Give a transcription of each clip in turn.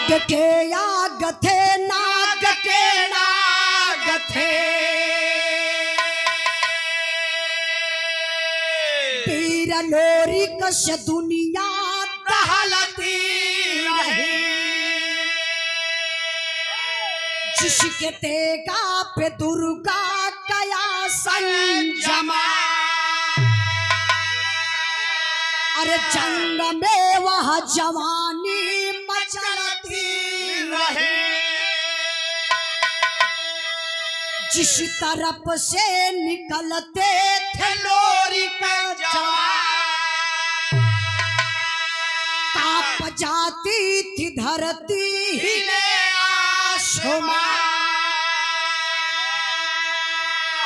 आग के आग थे नाग के नाग थे, पीर लोरी कश दुनिया दहलती रही, जिसके तेगा पे दुर्गा कया संजमा, अरे जंग में वह जवानी मचलती रहे, जिस तरफ से निकलते थे लोरी का जवान, कांप जाती थी धरती हिले आसमां,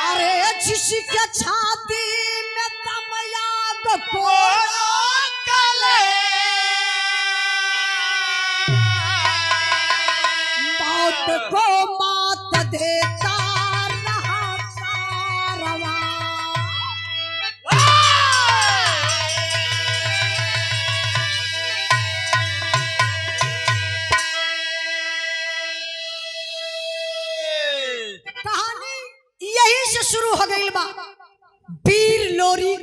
अरे जिसके छाती में दम याद को मौत को मात देता रहा कारवां। कहानी यही से शुरू हो गई बा। वीर लोरी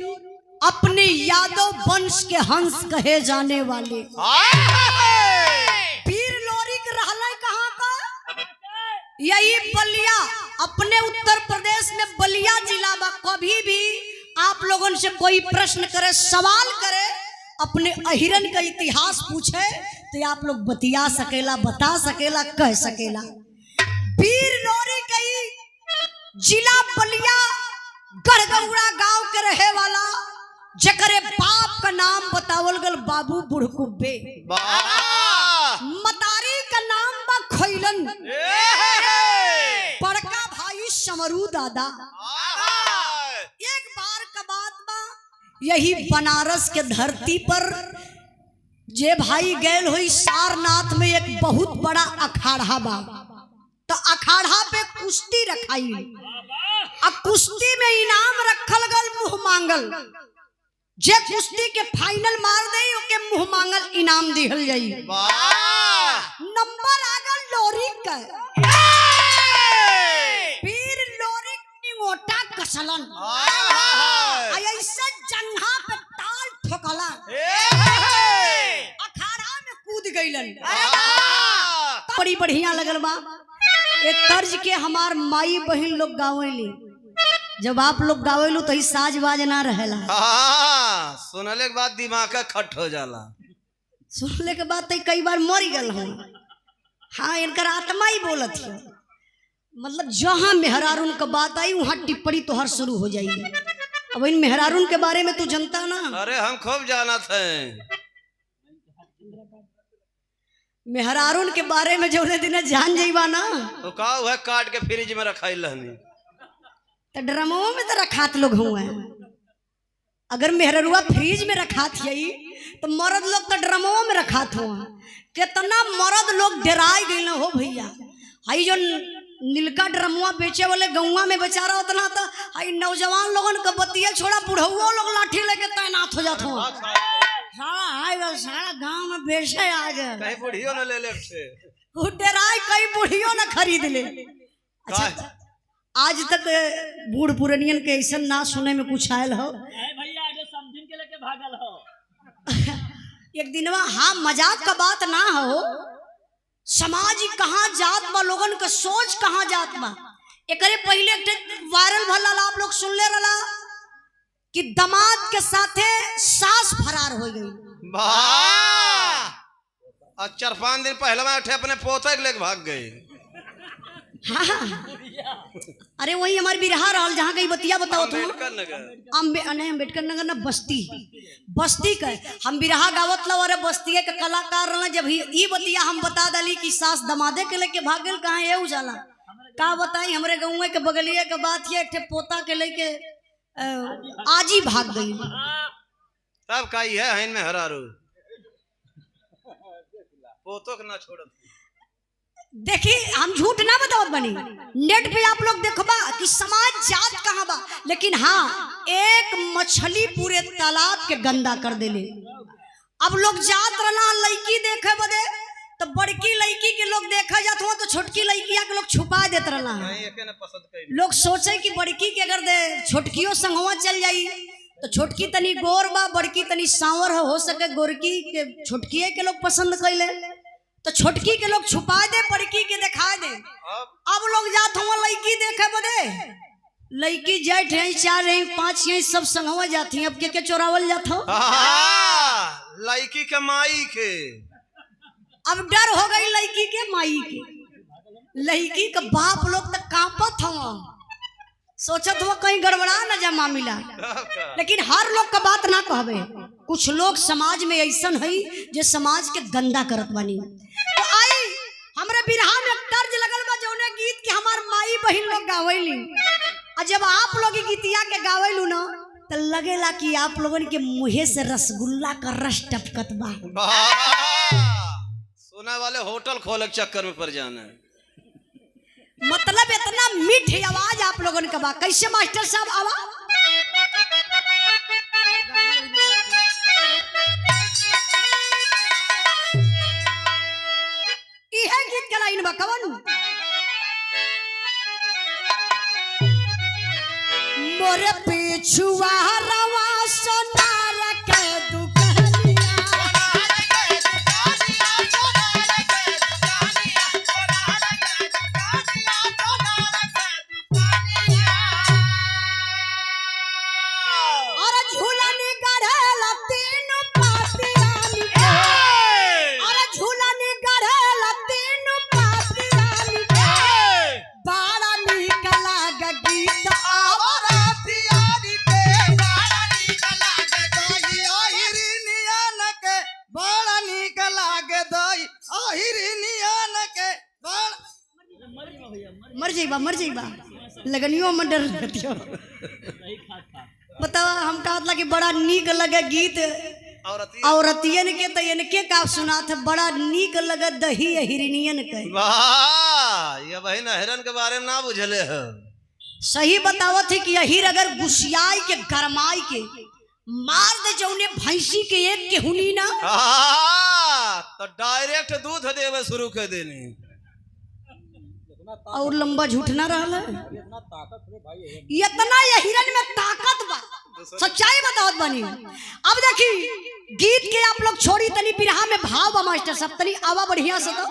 अपने यादव वंश के हंस कहे जाने वाले वीर लोरी के रहला कहाँ का, यही बलिया, अपने उत्तर प्रदेश में बलिया जिला बा। कभी भी आप लोगों से कोई प्रश्न करे, सवाल करे, अपने अहिरन का इतिहास पूछे तो आप लोग बतिया सकेला, बता सकेला, कह सकेला। वीर लोरी कई जिला बलिया गढ़गौड़ा गांव के रहे वाला, जकरे बाप का नाम बतावल गल बाबू बुढ़कुब्बे, मतारी का नाम बा खैलन, बड़का भाई समरू दादा। एक बार का बात बा, यही बनारस के धरती पर जे भाई गैल हुई सारनाथ में एक बहुत बड़ा अखाड़ा बा, तो अखाड़ा पे कुश्ती रखाई, अब कुश्ती में इनाम रखल गल मुंह मांगल, जे कुश्ती के फाइनल मार दे ओके मुंह मांगल इनाम दिहल जाई। नंबर आगल लोरी का, वीर लोरी निगोटा कसलन, ऐसे जंघा पे ताल ठोकला, अखाड़ा में कूद गईलन। बड़ी बढ़िया लगल बा। एक तर्ज के हमार माई बहन लोग गावेली, जब आप लोग गावेलू तो ही साज बाज ना रहेला। सुनले के बाद दिमाग का खट हो जाला, सुनले के बाद तो कई बार मर गल हूँ। हाँ, इनकर आत्मा ही बोलत है, मतलब जहाँ मेहरारून का बात आई वहाँ टिप्पणी तो हर शुरू हो जाएगी। अब इन मेहरारून के बारे में तू जनता ना, अरे हम खूब जाना थे मेहरारून के बारे में जो दिन जान जाइबा ना, तो का हुआ काट के फ्रिज में रखाई लहनी, तो ड्रमों में तो रखात लोग हुए। अगर मेहरुआ फ्रिज में रखात यही तो मर्द लोग तो ड्रमों में रखात हो। कितना मर्द लोग डराई गए हो भैया। हाई जो नीलका ड्रमुआ बेचे वाले गौवा में बेचारा उतना तो हाई नौजवान लोगन का बतिया छोड़ा, बुढ़उआ लोग लाठी लेके तैनात हो जाते हो। सारा गांव में बेचे आ गए, कहीं बुढ़ियो न ले ले डराई, कई बुढ़ियो न खरीद ले। अच्छा, आज तक बूढ़ पुरनियन के ऐसा ना सुने में कुछ आयल हो भैया, जो समझिन के लेके भागल हो। एक दिनवा, हाँ मजाक का बात ना हो, समाज कहाँ जात बा, लोगन का सोच कहाँ जात बा। एकरे पहले वायरल भला आप लोग सुन ले रहा कि दामाद के साथे सास फरार हो गई। और 4-5 दिन पहले मैं उठे अपने पोते के लेके भाग गए। हाँ, अरे वही हमारे बिरहा रहल जहाँ कहीं बतिया बताओ तुम। अम्बेडकर नगर ना, बस्ती का हम बिरहा गावत लो। अरे बस्ती के कलाकार रहना, जब ही बतिया हम बता दली कि सास दमादे के लेके भागल कहाँ ये उजाला का बताई। हमरे गाँव के बगलिया के बात ये एक पोता के लेके आज ही भाग गई। तब का है में हरारू पोतो के ना छोड़त। देखिए, हम झूठ ना बताओ बनी, नेट पे आप लोग देखबा कि समाज जात कहाँ बा, लेकिन हाँ एक मछली पूरे तालाब के गंदा कर देले। अब लोग जात रहना लड़की देखे बदे तो बड़की लड़की के लोग देखा जात हुआ तो छोटकी लड़किया के लोग छुपा देत रहला नहीं एके ने पसंद कइली। लोग सोचे कि बड़की के अगर दे छोटकियो संगवा चल जाई तो छोटकी तनी गोर बा बड़की तनी सांवर हो सके गोरकी के छोटकिए के लोग पसंद कैले तो छोटकी के लोग छुपा दे बड़की के दिखा दे। अब लोग जात हुआ लड़की देखे बदे लड़की जेठ है 4 है 5 है सब संगवा जाती हैं। अब के चोरावल जात हो लड़की के माई के अब डर हो गई लड़की के माई के लड़की का बाप लोग तक कांपत हुआ सोचत हुआ कहीं गड़बड़ा न जा मामला। लेकिन हर लोग का बात ना कहबे कुछ लोग समाज में ऐसा है जो समाज के गंदा करत बनी। तो आई हमरे बिरहा में तर्ज लगल बा जौने गीत के हमार माई बहन लोग गावेली और जब आप लोग गीतिया के गावेलू ना तो लगेला कि आप लोगन के मुंहे से रसगुल्ला का रस टपकत बा। सोने वाले होटल खोले के चक्कर में पड़ जाना है। मतलब इतना मीठी आवाज आप लोगन का बा। कैसे मास्टर साहब आवाज इहे गीत के लाइन बा कवन मोरे पिछुआ रवा सोनार के मर जाइबा लगनियो में डर रहतियो। बतावा हम कहत कि बड़ा नीक लगे गीत औरतियन के तो इनके का सुनात है बड़ा नीक लगे दही हिरनियन के। वाह ये बहन हिरन के बारे में ना बुझले है। सही बतावत है कि अहिर अगर गुस्सियाई के गरमाई के मार दे जौने भैंसी के एक के हुनी ना तो डायरेक्ट दूध देवे शुरू कर देनी और लंबा झूठना रहला इतना ये हिरन में ताकत बा। सच्चाई बतावत बनी। अब देखी गीत के आप लोग छोड़ी तनी बिरहा में भाव बा मास्टर साहब तनी आवा बढ़िया से तो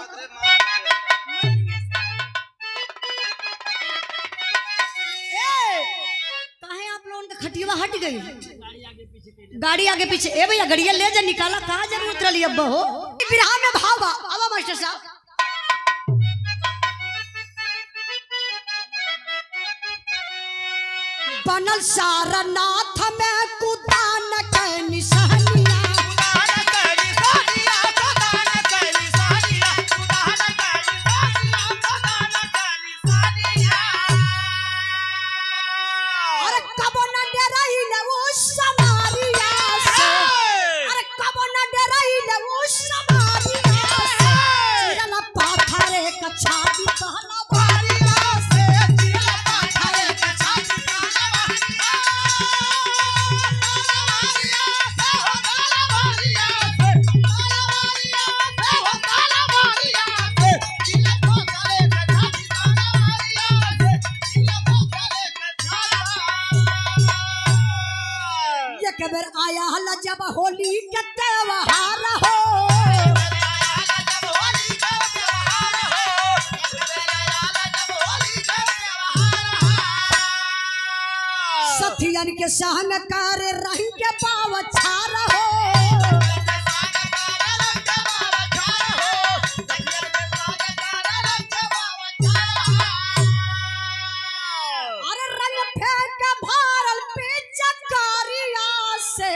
काहे आप लोगों का खटिया हट गई गाड़ी आगे पीछे ए भैया गड़िया ले जा निकाला कहाँ जरूरत रही अब हो बिरहा में भाव बा। आवा मास्टर साहब बनल सारनाथ में कुदान के निशानिया अरे कब न डराइले वो समारिया से अरे कब न डराइले वो समारिया से चिरला पाथरे का छाती कहला बारिया से चिरला पाथरे का छाती कबर आया हला जब होली के त्योहार हो सथियन के सहन कर रही के पाव छार हो अरे रंग फेंक भारल पे चकारिया से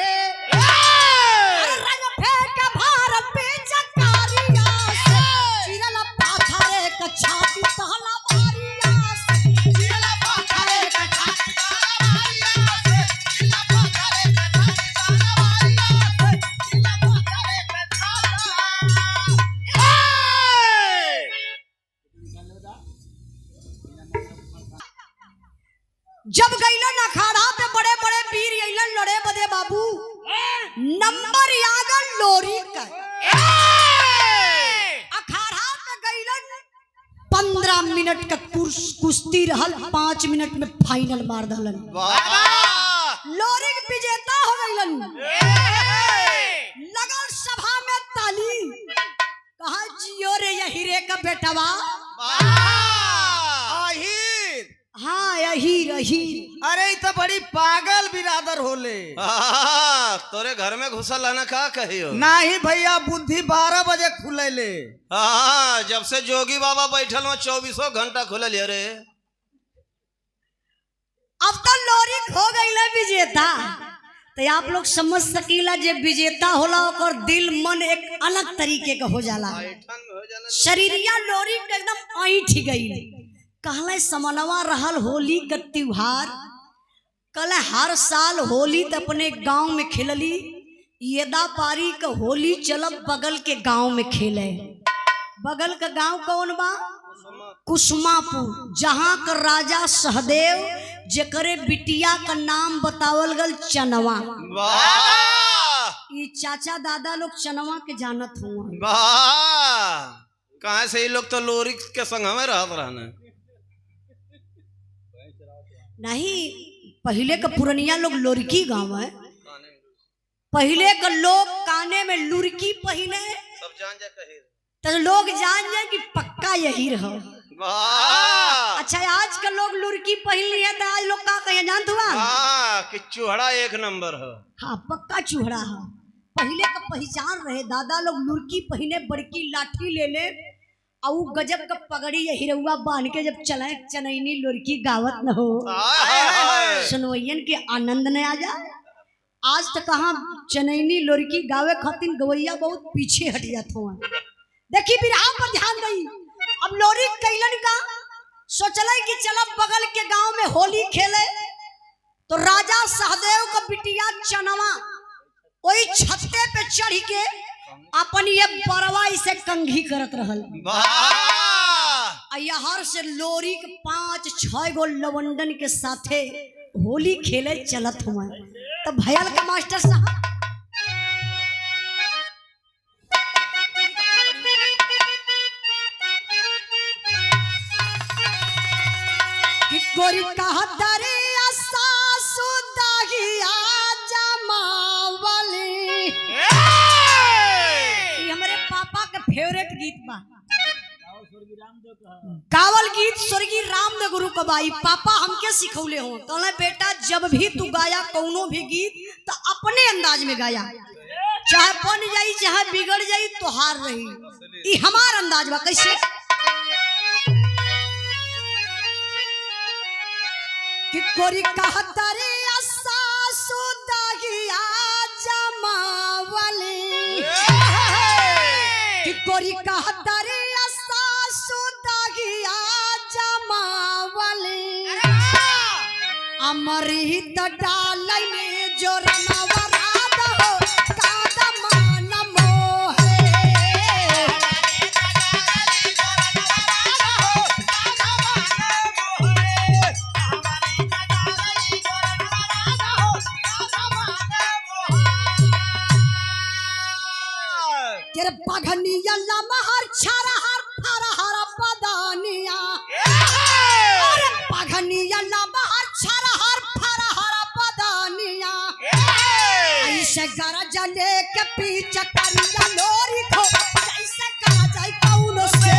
अरे रंग फेंक भारल पे चकारिया से चिरला पाथरे का छाती कहला मारिया से चिरला पाथरे का छाती कहला मारिया से चिरला पाथरे का छाती कहला मारिया से चिरला पाथरे का जब गईलन अखाड़ा पे बड़े बड़े वीर अइलन लड़े बदे बाबू कुश्ती रहल 5 मिनट में फाइनल मार दलन। वाह लोरिक विजेता हो गइलन। लगल सभा में ताली, कहा जियो रे यही रे का बेटवा। आहिर हाँ यही रही। अरे इ तो बड़ी पागल बिरादर होले। तोरे घर में घुसल है ना का कहियो। नहीं भैया बुद्धि 12 बजे खुलेले। हाँ जब से जोगी बाबा बैठल में 24 घंटा खुलल है रे। अब तो लोरिक हो गइल विजेता। तो आप लोग समझ सकीला जे विजेता होला और दिल मन एक अलग तरीके का हो जाला। शरीरिया लोरिक एकदम ऐठ गई। कहले समनवा रहल होली का त्योहार। कल हर साल होली तो अपने गांव में खेलली। येदा पारी का होली चलब बगल के गांव में खेले। बगल का गांव कौन बा? कुसुमापुर, जहां का राजा सहदेव जेकरे बिटिया का नाम बतावल गल चनवा। ये चाचा दादा लोग चनवा के जानत हुआ। कहाँ से ये लोग तो लोरिक के संग हमें रहत रहने। नहीं, पहले का पुरनिया लोग लोरिकी गांव है। पहले का लोग काने में लुरकी पहने सब जान जा कहे तो लोग जान जाए कि पक्का यही रहो। अच्छा आज का लोग लुरकी पहन लिया तो आज लोग का कहे जानत हुआ? कि चूहड़ा एक नंबर है। हाँ पक्का चूहड़ा है। पहले का पहचान रहे। दादा लोग लुरकी पहने, बड़की लाठी ले ले और गजब का पगड़ी या हिरौआ बांध के जब चले चनैनी लुरकी गावत न हो, सुनवैयन के आनंद न आ जा। आज तक कहाँ चनैनी लुरकी गावे खातिर गवैया बहुत पीछे हट जात हुआ। देखी बिरहा पर ध्यान दई। अब लोरिक कैलन का सोचले कि चलब बगल के गांव में होली खेले। तो राजा सहदेव का बिटिया चनवा वही छत्ते पे चढ़ के अपन ये बरवाई से कंघी करत रहल। यहर से लोरिक 5-6 गो लवंडन के साथे होली खेले चलत हुआ। तो भयल का मास्टर साहब कि गोरी कहा दरे सासु दागिया जमावली। ये हमारे पापा का फेवरेट गीत बा। गावल गीत स्वर्गीय रामदेव गुरु कबाई पापा हमके सिखौले हो। कहले बेटा जब भी तू गाया कौनो भी गीत तो अपने अंदाज में गाया, चाहे बन जाई चाहे बिगड़ जाई तो हार रही। ये हमार अंदाज बा। कैसे? कि गोरी कहता रे सासु दागिया जमावली। कि गोरी कहता रे सासु दागिया जमावली। अमृत डालने जो रमावरात हो कादमान मोहे। तेरे पगनिया लमहर छरहर फरहर बदानिया। अरे पगनिया लमहर छरहर फरहर बदानिया। ऐसे गरज लेके पीछे करिया लोरी को जैसे गरज आई कौनो से।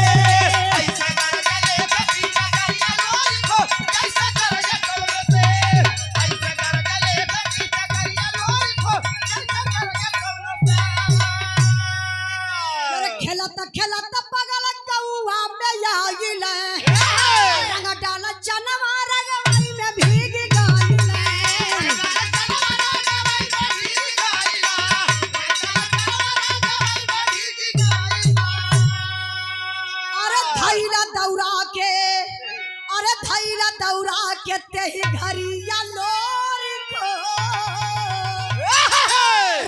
खेलता बगल कौआ में आइल। रंग डाल चनवा रंगवाई में भीग गइल। अरे धैला दौड़ा के तेही घरिया लोरी को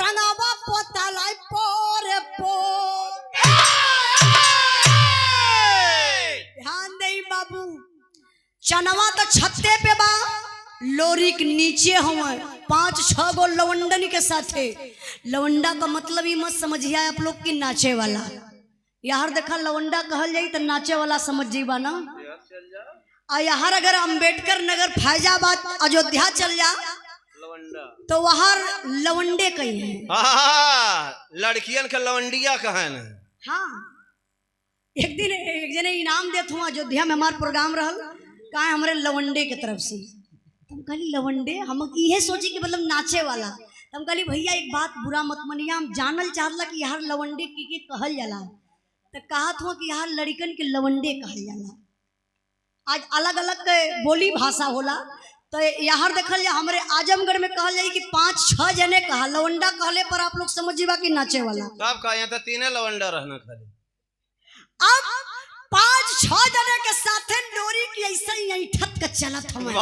रंगवा पोतलाई पोरे पोर। ध्यान दे बाबू, चनवा तो छत्ते पे बा, लोरिक नीचे हुआ 5-6 गो लवंडन के साथे। लवंडा का मतलब ही मत समझिए आप लोग की नाचे वाला। यार देखा लवंडा कहल जाई तो नाचे वाला समझ जीवा ना। और यहाँ अगर अंबेडकर नगर फैजाबाद अयोध्या चल जा लवंडा। तो वहाँ लवंडे कहीं है। लड़कियन के लवंडिया कहन। हाँ, एक दिन एक जने इनाम देत हुआ अयोध्या में हमार प्रोग्राम रहल, कहा हमारे लवंडे के तरफ से। हम कहली लवंडे, हम ये सोची कि मतलब नाचे वाला। हम कहली भैया एक बात बुरा मत मनिया, हम जानल चाहला कि यहाँ लवंडे की कहल जाला। तो कहत हुआ कि यहाँ लड़कन के लवंडे कहल जाला। आज अलग अलग बोली भाषा होला, तो यहाँ देखल जा हमारे आजमगढ़ में कहल जाए कि 5-6 जने कहा लवंडा कहले पर आप लोग समझिबा कि नाचे वाला। सब का यहाँ तो 3 लवंडा रहना खाली। अब 5-6 जने के साथे लोरी की ऐसा ही ऐठत के चलत हमें।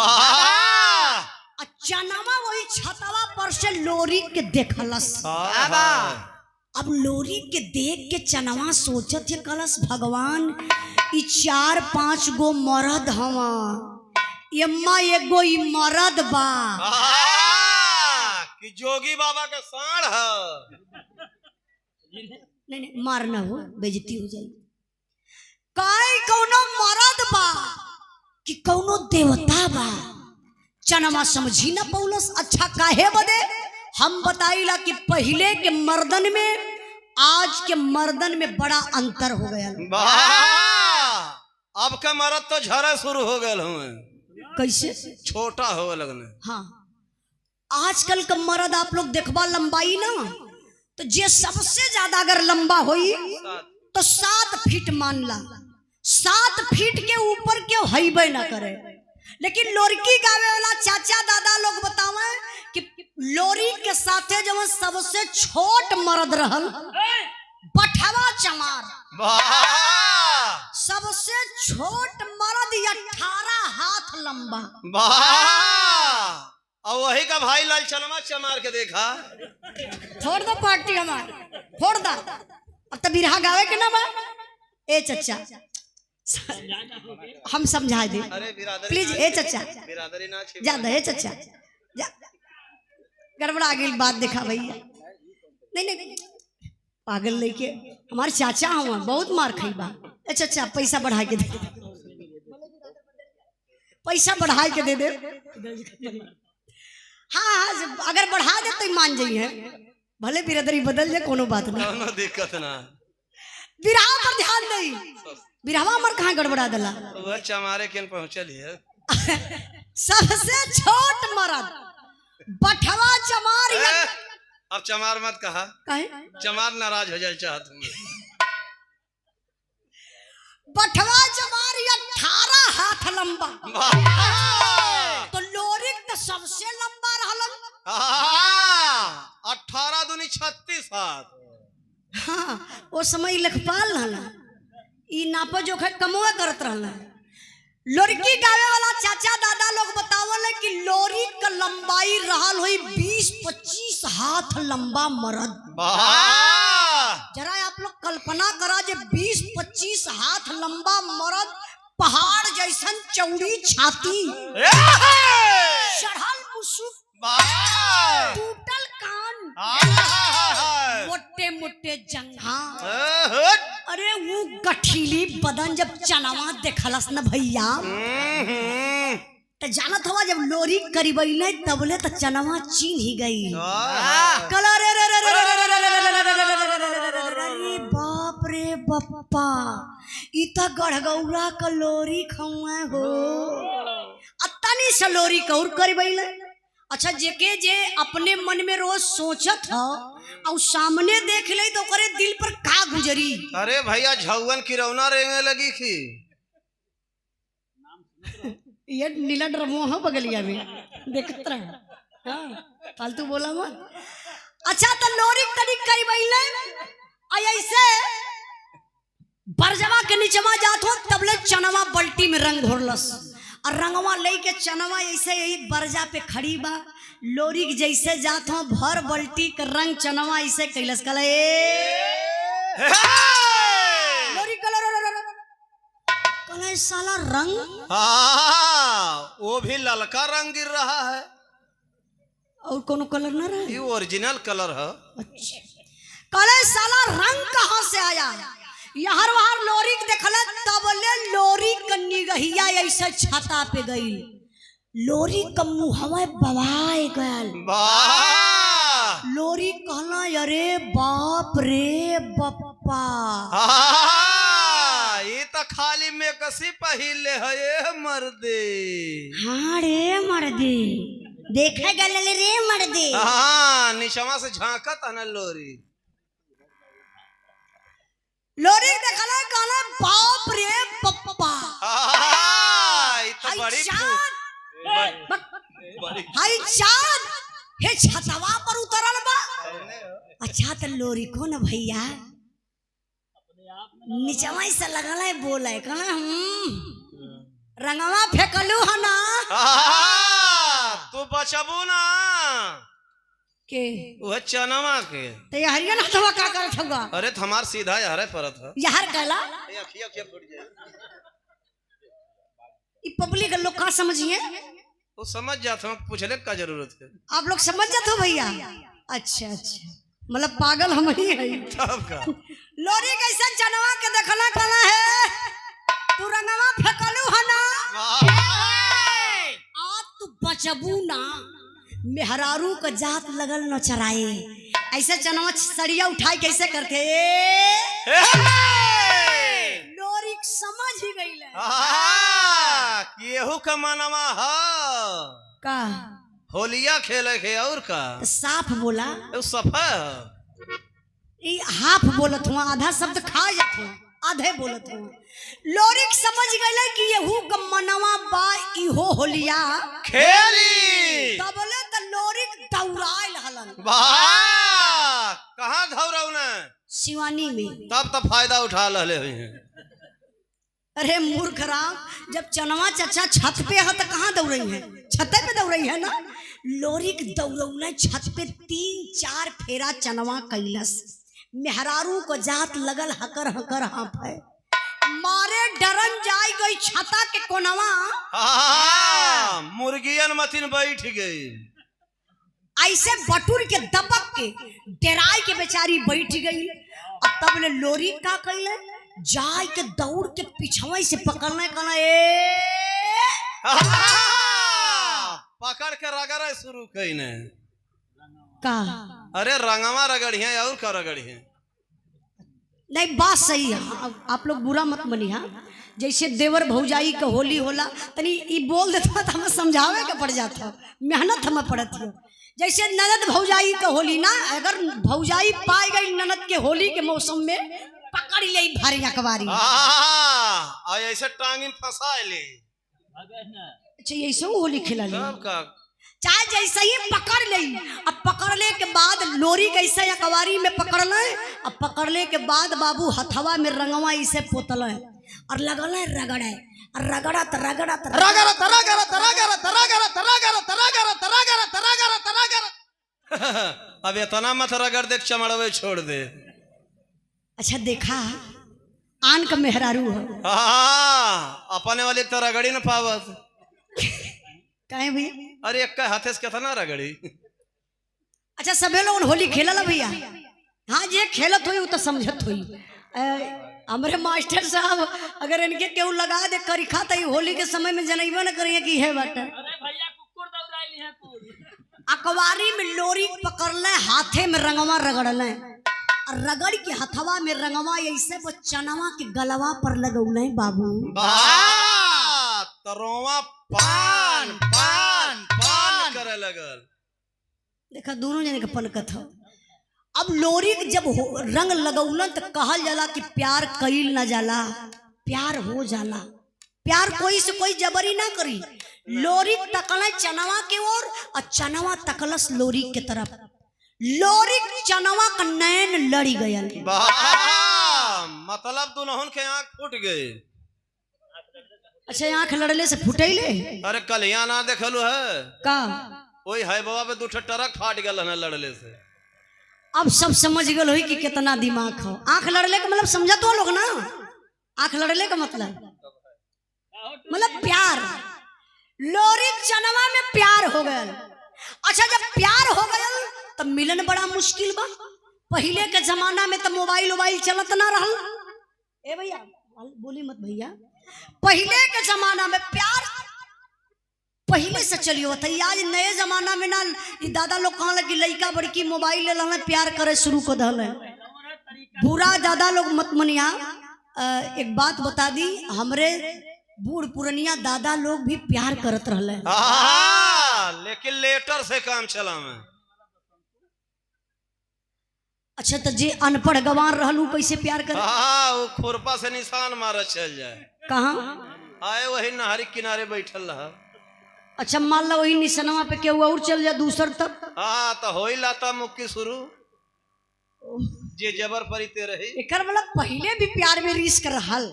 चनावा वही छतवा पर से लोरी के देखलस। अब लोरी के देख के चनवा सोचत है कलस भगवान ई 4-5 गो मर्द हवा, एम्मा एगो ई मर्द बा कि जोगी बाबा का साढ़ है। नहीं मारना हो, बेइज्जती हो जाएगी। काई कौनो मर्द बा कि कौनो देवता बा, चनमा समझी ना पौलस। अच्छा काहे बदे हम बताइला कि पहले के मर्दन में आज के मर्दन में बड़ा अंतर हो गया। अब का मर्द तो झरा शुरू हो गए हुए। कैसे? छोटा हो लगने। हाँ, आजकल का मर्द आप लोग देखबा लंबाई ना, तो जे सबसे ज्यादा अगर लंबा होई तो 7 फीट मान ला, 7 फीट के ऊपर क्यों हईबे ना करे। लेकिन लोरकी गावे वाला चाचा दादा लोग बतावे कि लोरी के साथे जब सबसे छोट मर्द रहल बठवा चमार, सबसे छोट मर्द 18 हाथ लंबा। और वही का भाई लाल चनमा चमार के देखा। छोड़ दो पार्टी हमार, छोड़ दो। अब तो बिरहा गावे के ना बा। ए चचा हम समझा दे प्लीज। ए चचा जा दे, चचा जा, गड़बड़ा गई बात देखा भैया। नहीं पागल लेके हमारे चाचा हुआ बहुत मार खाई बा। ए चचा पैसा बढ़ा के दे, पैसा बढ़ा के दे दे। हाँ अगर बढ़ा दे तो मान जाइए, भले बिरादरी बदल जाए, कोनो बात नहीं, कोनो दिक्कत ना। बिरहा पर ध्यान दई। बिरहवा मर कहाँ गड़बड़ा दला। वह चमारे केन पहुंचल है। सबसे छोट मर्द बठवा चमार। अब चमार मत कहा, चमार नाराज हो जाए चाहत हूँ। बठवा चमार 18 हाथ लंबा। तो लोरिक तो सबसे लंबा रहलन। 18 दूनी 36 हाथ। हाँ, वो समय लखपाल रहला, ई नापा जोखा कमवा करत रहला। लोरकी गावे वाला चाचा दादा लोग बतावल कि लोरी का लंबाई रहल हुई 20-25 हाथ लंबा मर्द। जरा आप लोग कल्पना करा, जे 20-25 हाथ लंबा मर्द, पहाड़ जैसन चौड़ी छाती, चढ़ल मुसुक, टूटल कान, मोटे मोटे जंघा। अरे वो गठीली बदन जब चनावा देखलस न भैया, तो जानत हवा जब लोरी करीबैले तबले तो चनावा चीन ही गई। कलर अरे बाप रे बप्पा, इता गढ़गौरा का लोरी खौआ हो। अतनी से लोरी कौर करीबैले। अच्छा जेके जे अपने मन में रोज सोचत हो और सामने देख ले तो करे दिल पर का गुजरी। अरे भैया झौवन की रौना रेंगे लगी थी। ये नीला ड्रमो बगलिया में देखत रहा। हाँ फालतू बोला मत। अच्छा तो लोरी तनी करीबैले ऐसे बरजवा के नीचवा जात हो, तबले चनवा बल्टी में रंग घोरलस और रंगवा ले के चनवा ऐसे यही बरजा पे खड़ी बा। लोरी के जैसे जात हो भर बल्टी के रंग चनवा ऐसे कैलस। कल लोरी कलर कल साला रंग, वो भी ललका रंग गिर रहा है और कोनो कलर ना रहा। ये ओरिजिनल कलर है। अच्छा कल साला रंग कहाँ से आया? यार वहां लोरी के देखला तबले लोरी कन्नी गहिया ऐसे छाता पे गई लोरी का मुहवा बवाए गल वाह लोरी कहला अरे बाप रे बप्पा ये तो खाली में कसी पहिले है ये मर्दे। हाँ रे मर्दे देखा गल रे मर्दे हाँ निशमा से झांकत है ना लोरी लोरी देखला कहला बाप रे बप्पा ये तो बड़ी हाय चांद हे छतवा पर उतरल बा अच्छा तो लोरी को न भैया निचवा से लगल है बोले कहला रंगवा फेंकलू है ना तू बचबू ना के वह चनवा के ते हरिया ना हथवा का करत हुआ अरे हमार सीधा यार परत है यार कहला अखिया फूट जाए ई पब्लिक लोग का समझिए वो समझ जाता हूँ पूछने का जरूरत है आप लोग समझ जाते हो भैया अच्छा अच्छा मतलब पागल हम ही है तब का लोरी कैसे चनवा के देखला कहला है तू रंगवा फेंकलू है ना आ तू बचबू ना मेहरारू का जात लगल न चराए ऐसे चनवा सड़िया उठाई कैसे करते लोरी समझ ही गई केहू का मनवा का होलिया खेले के और का साफ बोला सफा ई हाफ बोलत हुआ आधा शब्द खा जात हुआ आधे बोलत हुआ लोरिक समझ गए कि यहू का मनवा बा इहो होलिया खेली तबले त लोरिक दौड़ाइल हलन वाह कहां धौरऊ ने शिवानी में तब तो फायदा उठा लले हुए हैं अरे मूर्ख राम जब चनवा चचा छत पे है तो कहाँ दौड़ रही है छते पे दौड़ रही है ना लोरिक दौड़ौने छत पे 3-4 फेरा चनवा कैलस मेहरारू को जात लगल हकर हकर हाँफ है मारे डरन जाई गई छता के कोनवा मुर्गियन मथिन बैठ गई ऐसे बटुर के दबक के डराई के बेचारी बैठ गई अब तब ने लोरी का कैले जाय के दौड़ के पिछवा से पकड़ने कहना पकड़ के रगड़ा शुरू कईने का अरे रंगवा रगड़िया और का रगड़िया नहीं बात सही है आप लोग बुरा मत मनिहा जैसे देवर भौजाई का होली होला तनी ई बोल देता तो हमें समझावे के पड़ जाता मेहनत हमें पड़ती है जैसे ननद भौजाई का होली ना अगर भौजाई पाई गई ननद के होली के मौसम में पकड़ ले भारी अखबारी ऐसे टांगी फंसा ले अच्छा ऐसे होली खेला ले का चाहे जैसे ही पकड़ ले अब पकड़ने के बाद लोरी कैसे अखबारी में पकड़ ले अब पकड़ने के बाद बाबू हथवा में रंगवा इसे पोतल और लगल है रगड़े रगड़ा रगड़ा तरागरा तरागरा तरागरा तरागरा तरागरा तरागरा तरागरा तरागरा तरागरा अब इतना मत रगड़ देख चमड़वे छोड़ दे अच्छा देखा आन का मेहरारू हो अपने वाले तो रगड़ी न पावत कहे भैया अरे एक हाथे से कितना रगड़ी अच्छा सभी लोग होली खेला ला भैया हाँ जे खेलत हुई वो तो समझत हुई हमारे मास्टर साहब अगर इनके केहू लगा दे करिखा तो होली के समय में जनैबा न करिए कि है बात अखबारी में लोरी पकड़ले हाथे में रंगवा रगड़ले और रगड़ के हथवा में रंगवा ऐसे वो चनवा के गलवा पर लगौले बाबू तरोवा पान पान पान करे लगल देखा दोनों जने का पनकत हो अब लोरी जब रंग लगौलन तो कहल जाला कि प्यार कईल न जाला प्यार हो जाला प्यार कोई से कोई जबरी ना करी लोरी तकल चनवा के ओर और चनवा तकलस लोरी के तरफ लोरी चनवा का नैन लड़ी गयल मतलब दोनों के आंख फूट गए अच्छा आंख लड़ले से फुटैले अरे कलिया ना देखलू है का वही है बाबा पे 2 ट्रक फाट गल है लड़ले से अब सब समझ गल हो कि कितना दिमाग हो आंख लड़ले का मतलब समझा तो लोग ना आंख लड़ले का मतलब प्यार लोरी चनवा में प्यार हो गया अच्छा जब प्यार हो गया तब मिलन बड़ा मुश्किल बा पहले के जमाना में तो मोबाइल चलत ना रहल ए भैया बोली मत भैया। पहले के जमाना में प्यार पहले से चलियो था, आज नए जमाना में ना दादा लोग कहाँ लगी लड़का बड़की मोबाइल ले लाना प्यार करे शुरू कर दल है। बुरा दादा लोग मत मनिया। एक बात बता दी, हमरे बूढ़ पुरनिया दादा लोग भी प्यार करत रहले, लेकिन लेटर से काम चला में। अच्छा तो जे अनपढ़ गंवार रहलू कैसे प्यार करे? वो खुरपा से निशान मारा चल जाए। कहाँ आए वही नहरी किनारे बैठल रहा। अच्छा मान लो वही निशानवा पे केहू और चल जा दूसर तक। हाँ तो हो ही लाता मुक्की शुरू जे जबर परिते रही। एकर मतलब पहले भी प्यार में रिस्क रहल।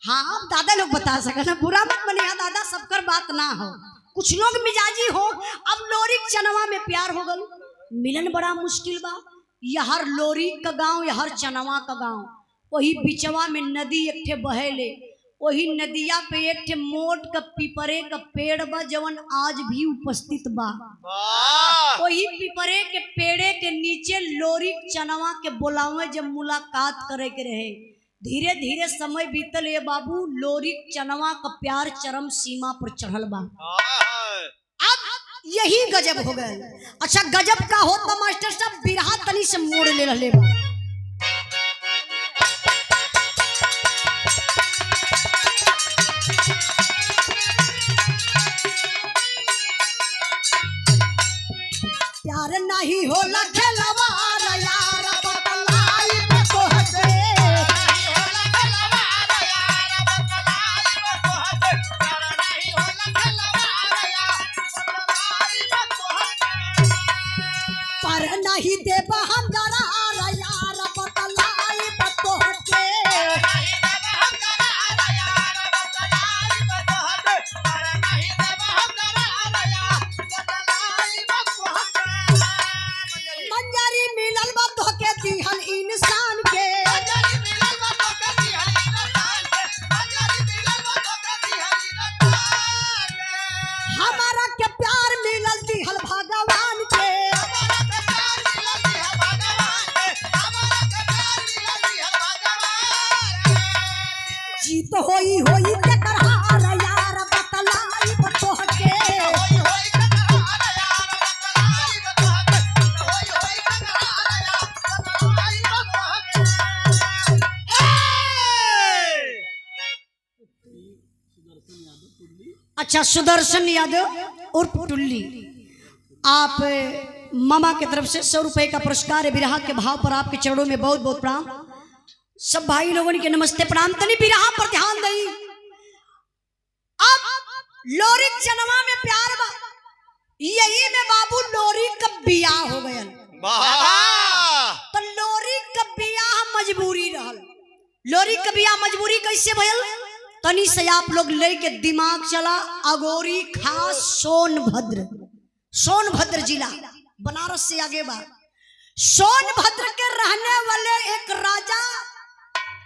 हाँ दादा लोग बता सके ना, बुरा मत मनिया दादा, सबकर बात ना हो, कुछ लोग मिजाजी हो। अब लोरी चनवा में प्यार हो गल, मिलन बड़ा मुश्किल बा। यहर लोरी का गांव यहर चनवा का गांव, वही बिचवा में नदी एक ठे बहेले, वही नदिया पे एक ठे मोट का पीपरे का पेड़ बा जवन आज भी उपस्थित बा। वही पीपरे के पेड़े के नीचे लोरी चनवा के बोलावे जब मुलाकात करे के रहे। धीरे धीरे समय बीतल ये बाबू, लोरी चनवा का प्यार चरम सीमा पर चढ़ल बा। अब यही गजब हो गए। अच्छा गजब का होता मास्टर साहब, बिरहा तनी से मोड़ ले रहले बा। प्यार नहीं होला खेलवार यार बतलाई तो हटे, पर नहीं देबा हम दरार यार बतलाई तो हटे। मंजरी मिलल बा धोके दिहन इंसान के, हमारा के प्यार मिलल दिहल भगवान के। जीत होई होई के करहार यार बतलाई तोहके। अच्छा सुदर्शन यादव और टुल्ली, आप मामा की तरफ से 100 रुपए का पुरस्कार है। बिरहा के भाव पर आपके चरणों में बहुत बहुत प्रणाम। सब भाई लोगों के नमस्ते प्रणाम। तनी बिरहा पर ध्यान दई। अब लोरी चनवा में प्यार बा, यही में बाबू लोरी का बियाह हो गया। तो लोरी का बियाह मजबूरी रहल। लोरी का बियाह मजबूरी कैसे भयल तनी से आप लोग लेके दिमाग चला। अगोरी खास सोनभद्र, सोनभद्र जिला बनारस से आगे बा। सोनभद्र के रहने वाले एक राजा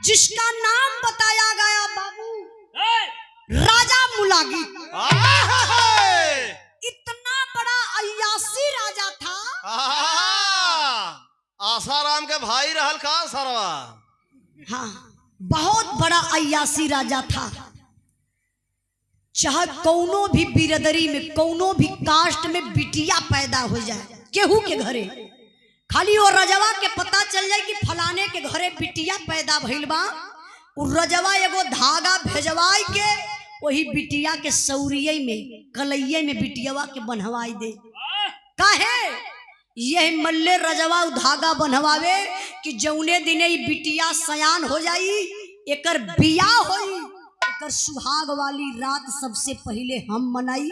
जिसका नाम बताया गया बाबू राजा मुलागी। इतना बड़ा अय्यासी राजा था। आसाराम के भाई रहल का सरवा। हाँ बहुत बड़ा अय्यासी राजा था। चाहे कौनो भी बिरदरी में कौनो भी कास्ट में बिटिया पैदा हो जाए केहू के घरे, खाली वो रजवा के पता चल जाए कि फलाने के घरे बिटिया पैदा भइल बा, उ रजवा एगो धागा भेजवाई के वही बिटिया के सौरिये में कलैये में बिटियावा के बनवाई दे। काहे यह मल्ले रजवा धागा बनवावे कि जौने दिने बिटिया सयान हो जाई, एकर बियाह होई, एकर सुहाग वाली रात सबसे पहले हम मनाई,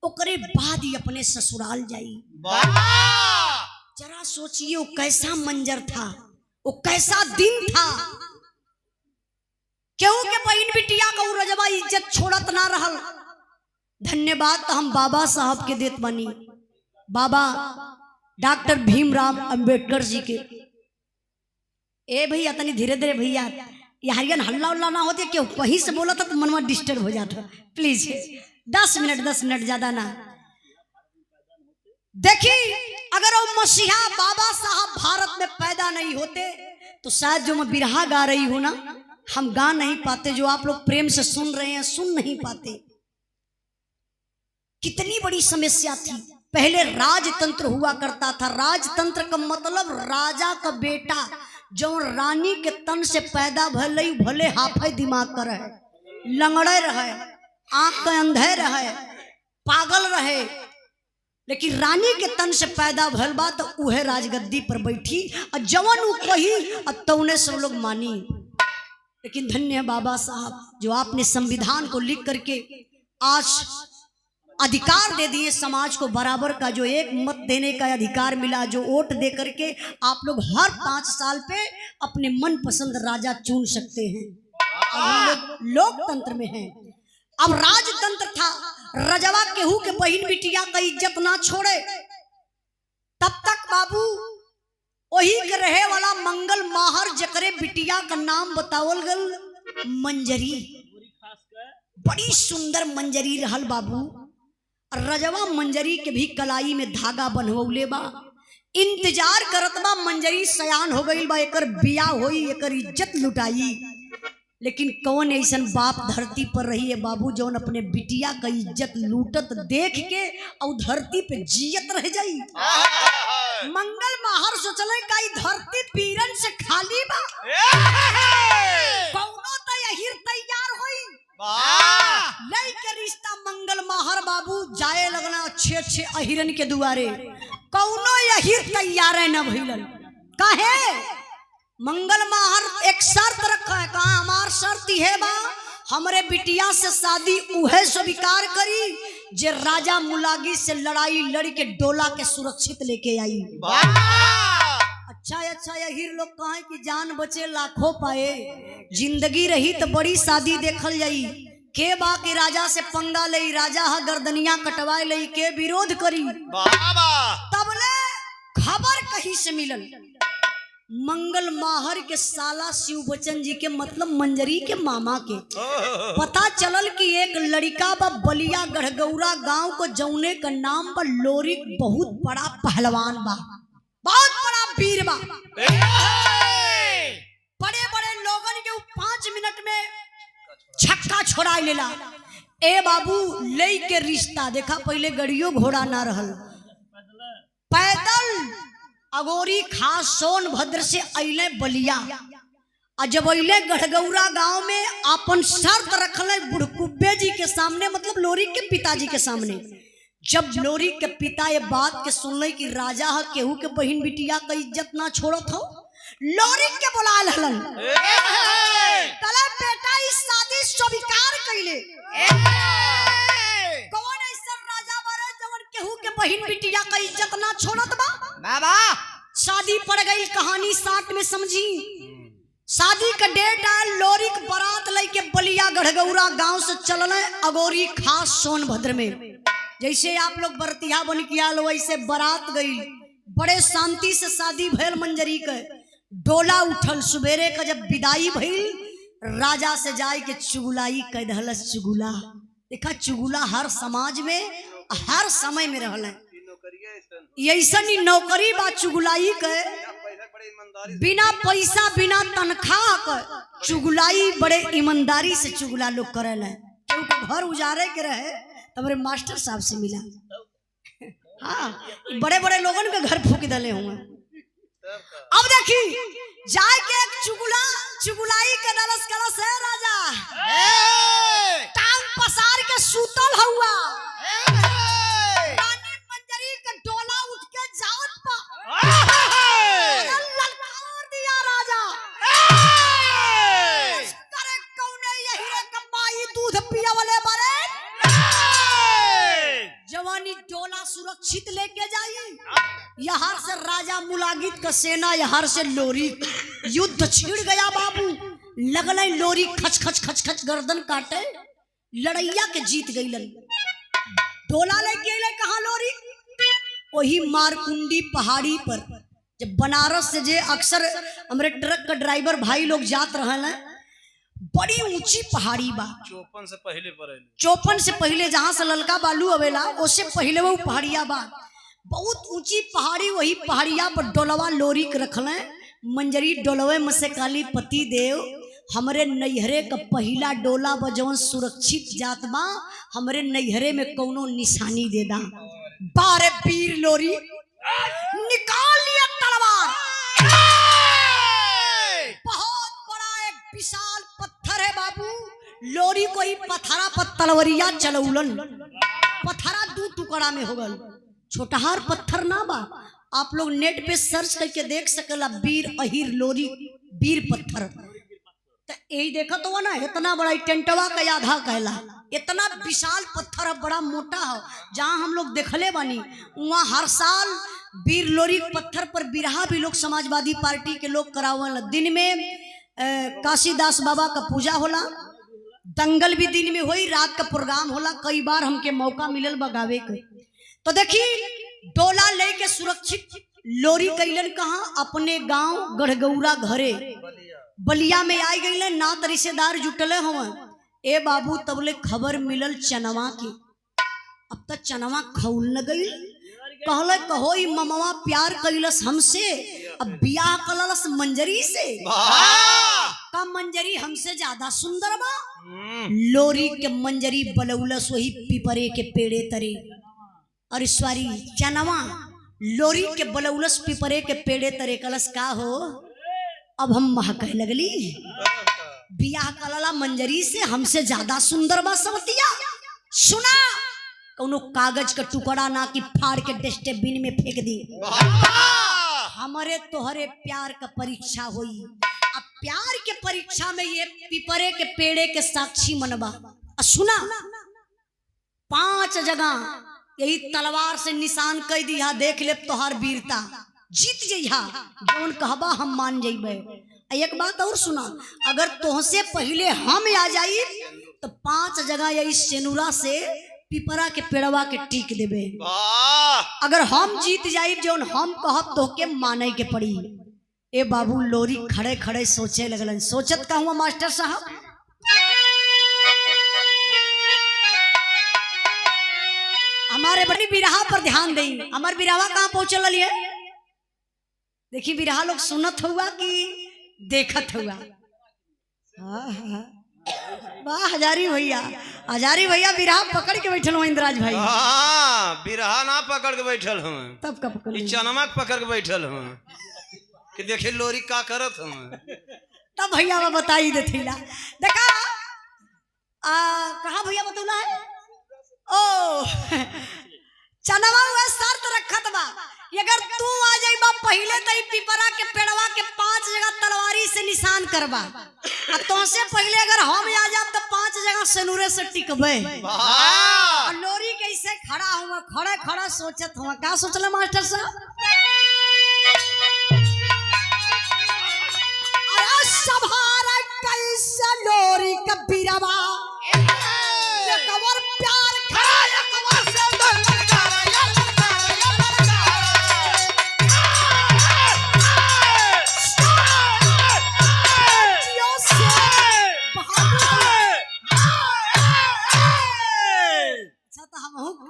ओकरे बाद ही अपने ससुराल जाई। जरा सोचिए वो कैसा मंजर था, वो कैसा दिन था। क्यों के बहन बिटिया का रजवा इज्जत छोड़त ना रहल। धन्यवाद तो हम बाबा साहब के देत बनी, बाबा डॉक्टर भीमराव अंबेडकर जी के। ए भैया तनी धीरे धीरे भैया, हरियन हल्ला उल्ला ना होते, क्यों वहीं से बोला था तो मनवा डिस्टर्ब हो जाता। प्लीज 10 मिनट ज्यादा ना। देखिए अगर वो मसीहा बाबा साहब भारत में पैदा नहीं होते तो शायद जो मैं बिरहा गा रही हूं ना, हम गा नहीं पाते, जो आप लोग प्रेम से सुन रहे हैं सुन नहीं पाते। कितनी बड़ी समस्या थी। पहले राजतंत्र हुआ करता था। राजतंत्र का मतलब राजा का बेटा जो रानी के तन से पैदा भले भले हाफे दिमाग का रहे, लंगड़े रहे, आंख के अंधे रहे, पागल रहे, लेकिन रानी के तन से पैदा भल बा तो उहे राजगद्दी पर बैठी और जवन उ कही और तौने सब लोग मानी। लेकिन धन्य है बाबा साहब जो आपने संविधान को लिख करके आज अधिकार दे दिए समाज को बराबर का, जो एक मत देने का अधिकार मिला, जो वोट दे करके आप लोग हर 5 साल पे अपने मन पसंद राजा चुन सकते हैं। अब हम लोग लोकतंत्र में हैं। अब राजतंत्र था, रजवा केहू के बहन बिटिया का इज्जत ना छोड़े, तब तक बाबू वही के रहे वाला मंगल माहर जकरे बिटिया का नाम बतावल गल मंजरी। बड़ी सुंदर मंजरी रहल बाबू। रजवा मंजरी के भी कलाई में धागा बनवले बा, इंतजार करत बा मंजरी सयान हो गई बा, एकर बिया होई, एकर इज्जत लुटाई। लेकिन कौन ऐसा बाप धरती पर रही है बाबू जौन अपने बिटिया का इज्जत लूटत देख के और धरती पे जियत रह जाई। मंगल माहर सोचले का धरती पीरन से खाली बा, कौनो तो यही तैयार होई लई के रिश्ता। मंगल माहर बाबू जाए लगना अच्छे अहिरन के दुआरे, कौनो यही तैयार है न भइलन। काहे मंगल माहर एक शर्त रखा है, कहा हमार शर्त है बा हमरे बिटिया से शादी उहे स्वीकार करी जे राजा मुलागी से लड़ाई लड़ के डोला के सुरक्षित लेके आई। अच्छा यही लोग कहे कि जान बचे लाखों पाए, जिंदगी रही तो बड़ी शादी देखल जाई। के बा के राजा से पंगा लई, राजा हा गर्दनिया कटवाए लई, के विरोध करी। तबले खबर कहीं से मिलल मंगल माहर के साला शिव बच्चन जी के मतलब मंजरी के मामा के पता चलल कि एक लड़का बा बलिया गढ़गौरा गांव को जौने का नाम बा लोरिक, बहुत बड़ा पहलवान बा, बहुत बड़ा वीर बा। बड़े बड़े लोगन के 5 मिनट में छक्का छोड़ा लेला। ए बाबू लई के रिश्ता देखा, पहले गड़ियों घोड़ा ना रहल, पैदल अगोरी खास सोनभद्र से अइले बलिया। और जब अइले गढ़गौरा गांव में अपन शर्त रखले बुढ़कुब्बे जी के सामने, मतलब लोरी के पिताजी के सामने। जब लोरी के पिता ये बात के सुनले कि राजा है केहू के बहन बिटिया का इज्जत ना छोड़त हो, लोरी के बुला लहलन, कले बेटा इस शादी स्वीकार कइले। कौन ऐसा राजा बारे जवन केहू के बहन बिटिया का इज्जत ना छोड़त बा? बाबा शादी पड़ गई, कहानी 60 में समझी। शादी का डेट आयल, लोरी के बारात लेके बलिया गढ़गौरा गांव से चलने अगोरी खास सोनभद्र में। जैसे आप लोग बरतिया बन किया लो वैसे बारात गई, बड़े शांति से शादी भैल। मंजरी के डोला उठल, सुबेरे का जब विदाई भइल राजा से जाए के चुगुलाई कह दहलस। चुगुला देखा, चुगुला हर समाज में हर समय में रहल है। ऐसा नहीं नौकरी बा चुगुलाई के, बिना पैसा बिना तनख्वाह के चुगुलाई बड़े ईमानदारी से चुगला लोग करल है। क्योंकि घर उजारे के रहे तब मास्टर साहब से मिला, हाँ बड़े बड़े लोगन के घर फूक दले हुए। अब देखी जाए के एक चुगुलाई के दरस कलस है राजा, टांग पसार के सूतल हुआ। रानी मंजरी का डोला उठ के जात पा ललकार दिया राजा। करे कौने यही रे कमाई दूध पिया वाले बारे, जवानी डोला सुरक्षित लेके जाई। यहाँ से राजा मुलागित का सेना, यहाँ से लोरी, युद्ध छिड़ गया बाबू। लगल लोरी खच खच खच खच गर्दन काटे, लड़ैया के जीत गईलन। डोला लेके अइले कहाँ लोरी? वही मारकुंडी पहाड़ी पर। जब बनारस से जे अक्सर हमारे ट्रक का ड्राइवर भाई लोग जात रहल हैं, बड़ी ऊंची पहाड़ी बा। 54 से पहले जहाँ से ललका बालू अवेला उससे पहले वो पहाड़िया बा, बहुत ऊंची पहाड़ी। वही पहाड़िया पर डोलवा लोरी के रखल, मंजरी डोलवे में से काली पति देव हमरे नैहरे का पहला डोला बजवन सुरक्षित जात बा, हमरे नैहरे में कौनो निशानी दे दा। बारे वीर लोरी निकाल लिया तलवार। बहुत बड़ा एक विशाल पत्थर है बाबू। लोरी कोई पथरा पर तलवरिया चलौलन, पथरा दू टुकड़ा में हो गल। छोटहार पत्थर ना बा, आप लोग नेट पे सर्च करके देख सकला वीर अहिर लोरी वीर पत्थर। तो यही देखा तो ना इतना बड़ा टेंटवा का आधा कहला, इतना विशाल पत्थर है, बड़ा मोटा है। जहाँ हम लोग देखले बानी वहाँ हर साल वीर लोरी पत्थर पर बिरहा भी लोग समाजवादी पार्टी के लोग करावल। दिन में काशीदास बाबा का पूजा होला, दंगल भी दिन में हुई, रात का प्रोग्राम होला। कई बार हमके मौका मिलल बगावे के। तो देखी डोला लेके सुरक्षित लोरी कैलन कहाँ, अपने गांव गढ़गौरा घरे बलिया में आई गई। नात रिश्तेदार जुटले हम। ए बाबू तबले खबर मिलल चनवा की। अब तक चनवा खौल न गई, कहले कहो ममवा प्यार कैलस हमसे, अब बियाह कलस मंजरी से। का मंजरी हमसे ज्यादा सुंदर बा। लोरी के मंजरी बलौलस वही पिपरे के पेड़े तरे। और सॉरी चनवा लोरी के बलौलस पिपरे के पेड़े तरे। कलस का हो अब हम महकह लगली, बियाह कलला मंजरी से, हमसे ज्यादा सुंदर बा समतिया। सुना कौनो कागज का टुकड़ा ना कि फाड़ के डस्टबिन में फेंक दी। हमारे तोहरे प्यार का परीक्षा हुई। अब प्यार के परीक्षा में ये पिपरे के पेड़े के साक्षी मनबा। सुना 5 जगह यही तलवार से निशान कह दिया, देख ले तोहार वीरता, जीत जइहा, जौन कहबा हम मान जइबे। एक बात और सुना, अगर तोहसे पहले हम आ जाई तो 5 जगह यही सेनुरा से पिपरा के पेड़वा के टीक देबे। अगर हम जीत जाई जौन हम कहब तोहके माने के पड़ी। ए बाबू लोरी खड़े खड़े सोचे लगलन। सोचत का हुआ मास्टर साहब, हमारे बड़ी बिरहा पर ध्यान दें। हमार बिरहा कहाँ पहुंचल है देखी, बिरहा लोग सुनत हुआ कि देखत हुआ। वाह हजारी भैया, हजारी भैया बिरहा पकड़ के बैठल हो इंद्राज भाई। बिरहा ना पकड़ के बैठल हम, तब का पकड़ चनमा पकड़ के बैठल हम कि देखे लोरी का करत हम। तब भैया वो बताई देथिला। देखा कहाँ भैया बतौला है। ओ चनवा हुआ शर्त रखत बा, अगर तू आ जाइबा पहले तो पिपरा के पेड़वा के 5 जगह तलवारी से निशान करबा, और तुमसे पहले अगर हम आ जाब तो 5 जगह सनुरे से टिकबे। लोरी कैसे खड़ा हुआ, खड़े खड़ा सोचत हुआ। क्या सोचला मास्टर साहब? अरे सभारा कैसे लोरी का बिरवा, कवर प्यार खड़ा कवर से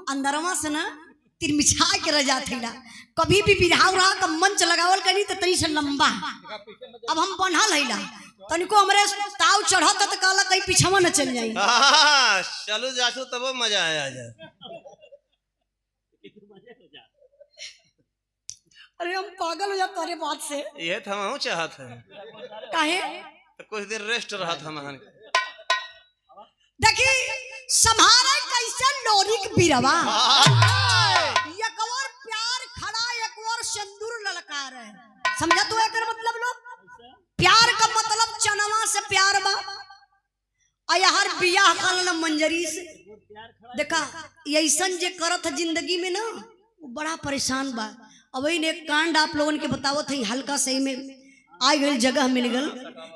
अंदरवा से ना तिरमिछा के रह जाते ना। कभी भी बिरहा रहा का मंच लगावल करी तो तनी से लंबा। अब हम बनल हैला तनिको हमरे ताव चढ़त त काला कहीं पीछवा न चल जाई। चलो जासु तब मजा आया जा। अरे हम पागल हो जा तारे बात से। ये था हम चाहत है काहे तो कुछ देर रेस्ट रहा था महन। देखी संभारे कैसे लोरी के बिरवा, एक और प्यार खड़ा एक और सिंदूर ललकार है। समझा तू एकर मतलब लोग? प्यार का मतलब चनवा से प्यार बा, हर बियाह काल मंजरी से। देखा ऐसन जे करत जिंदगी में ना वो बड़ा परेशान बा। अब ने एक कांड आप लोगन के बतावत है, हल्का सही में आ गई जगह मिल गल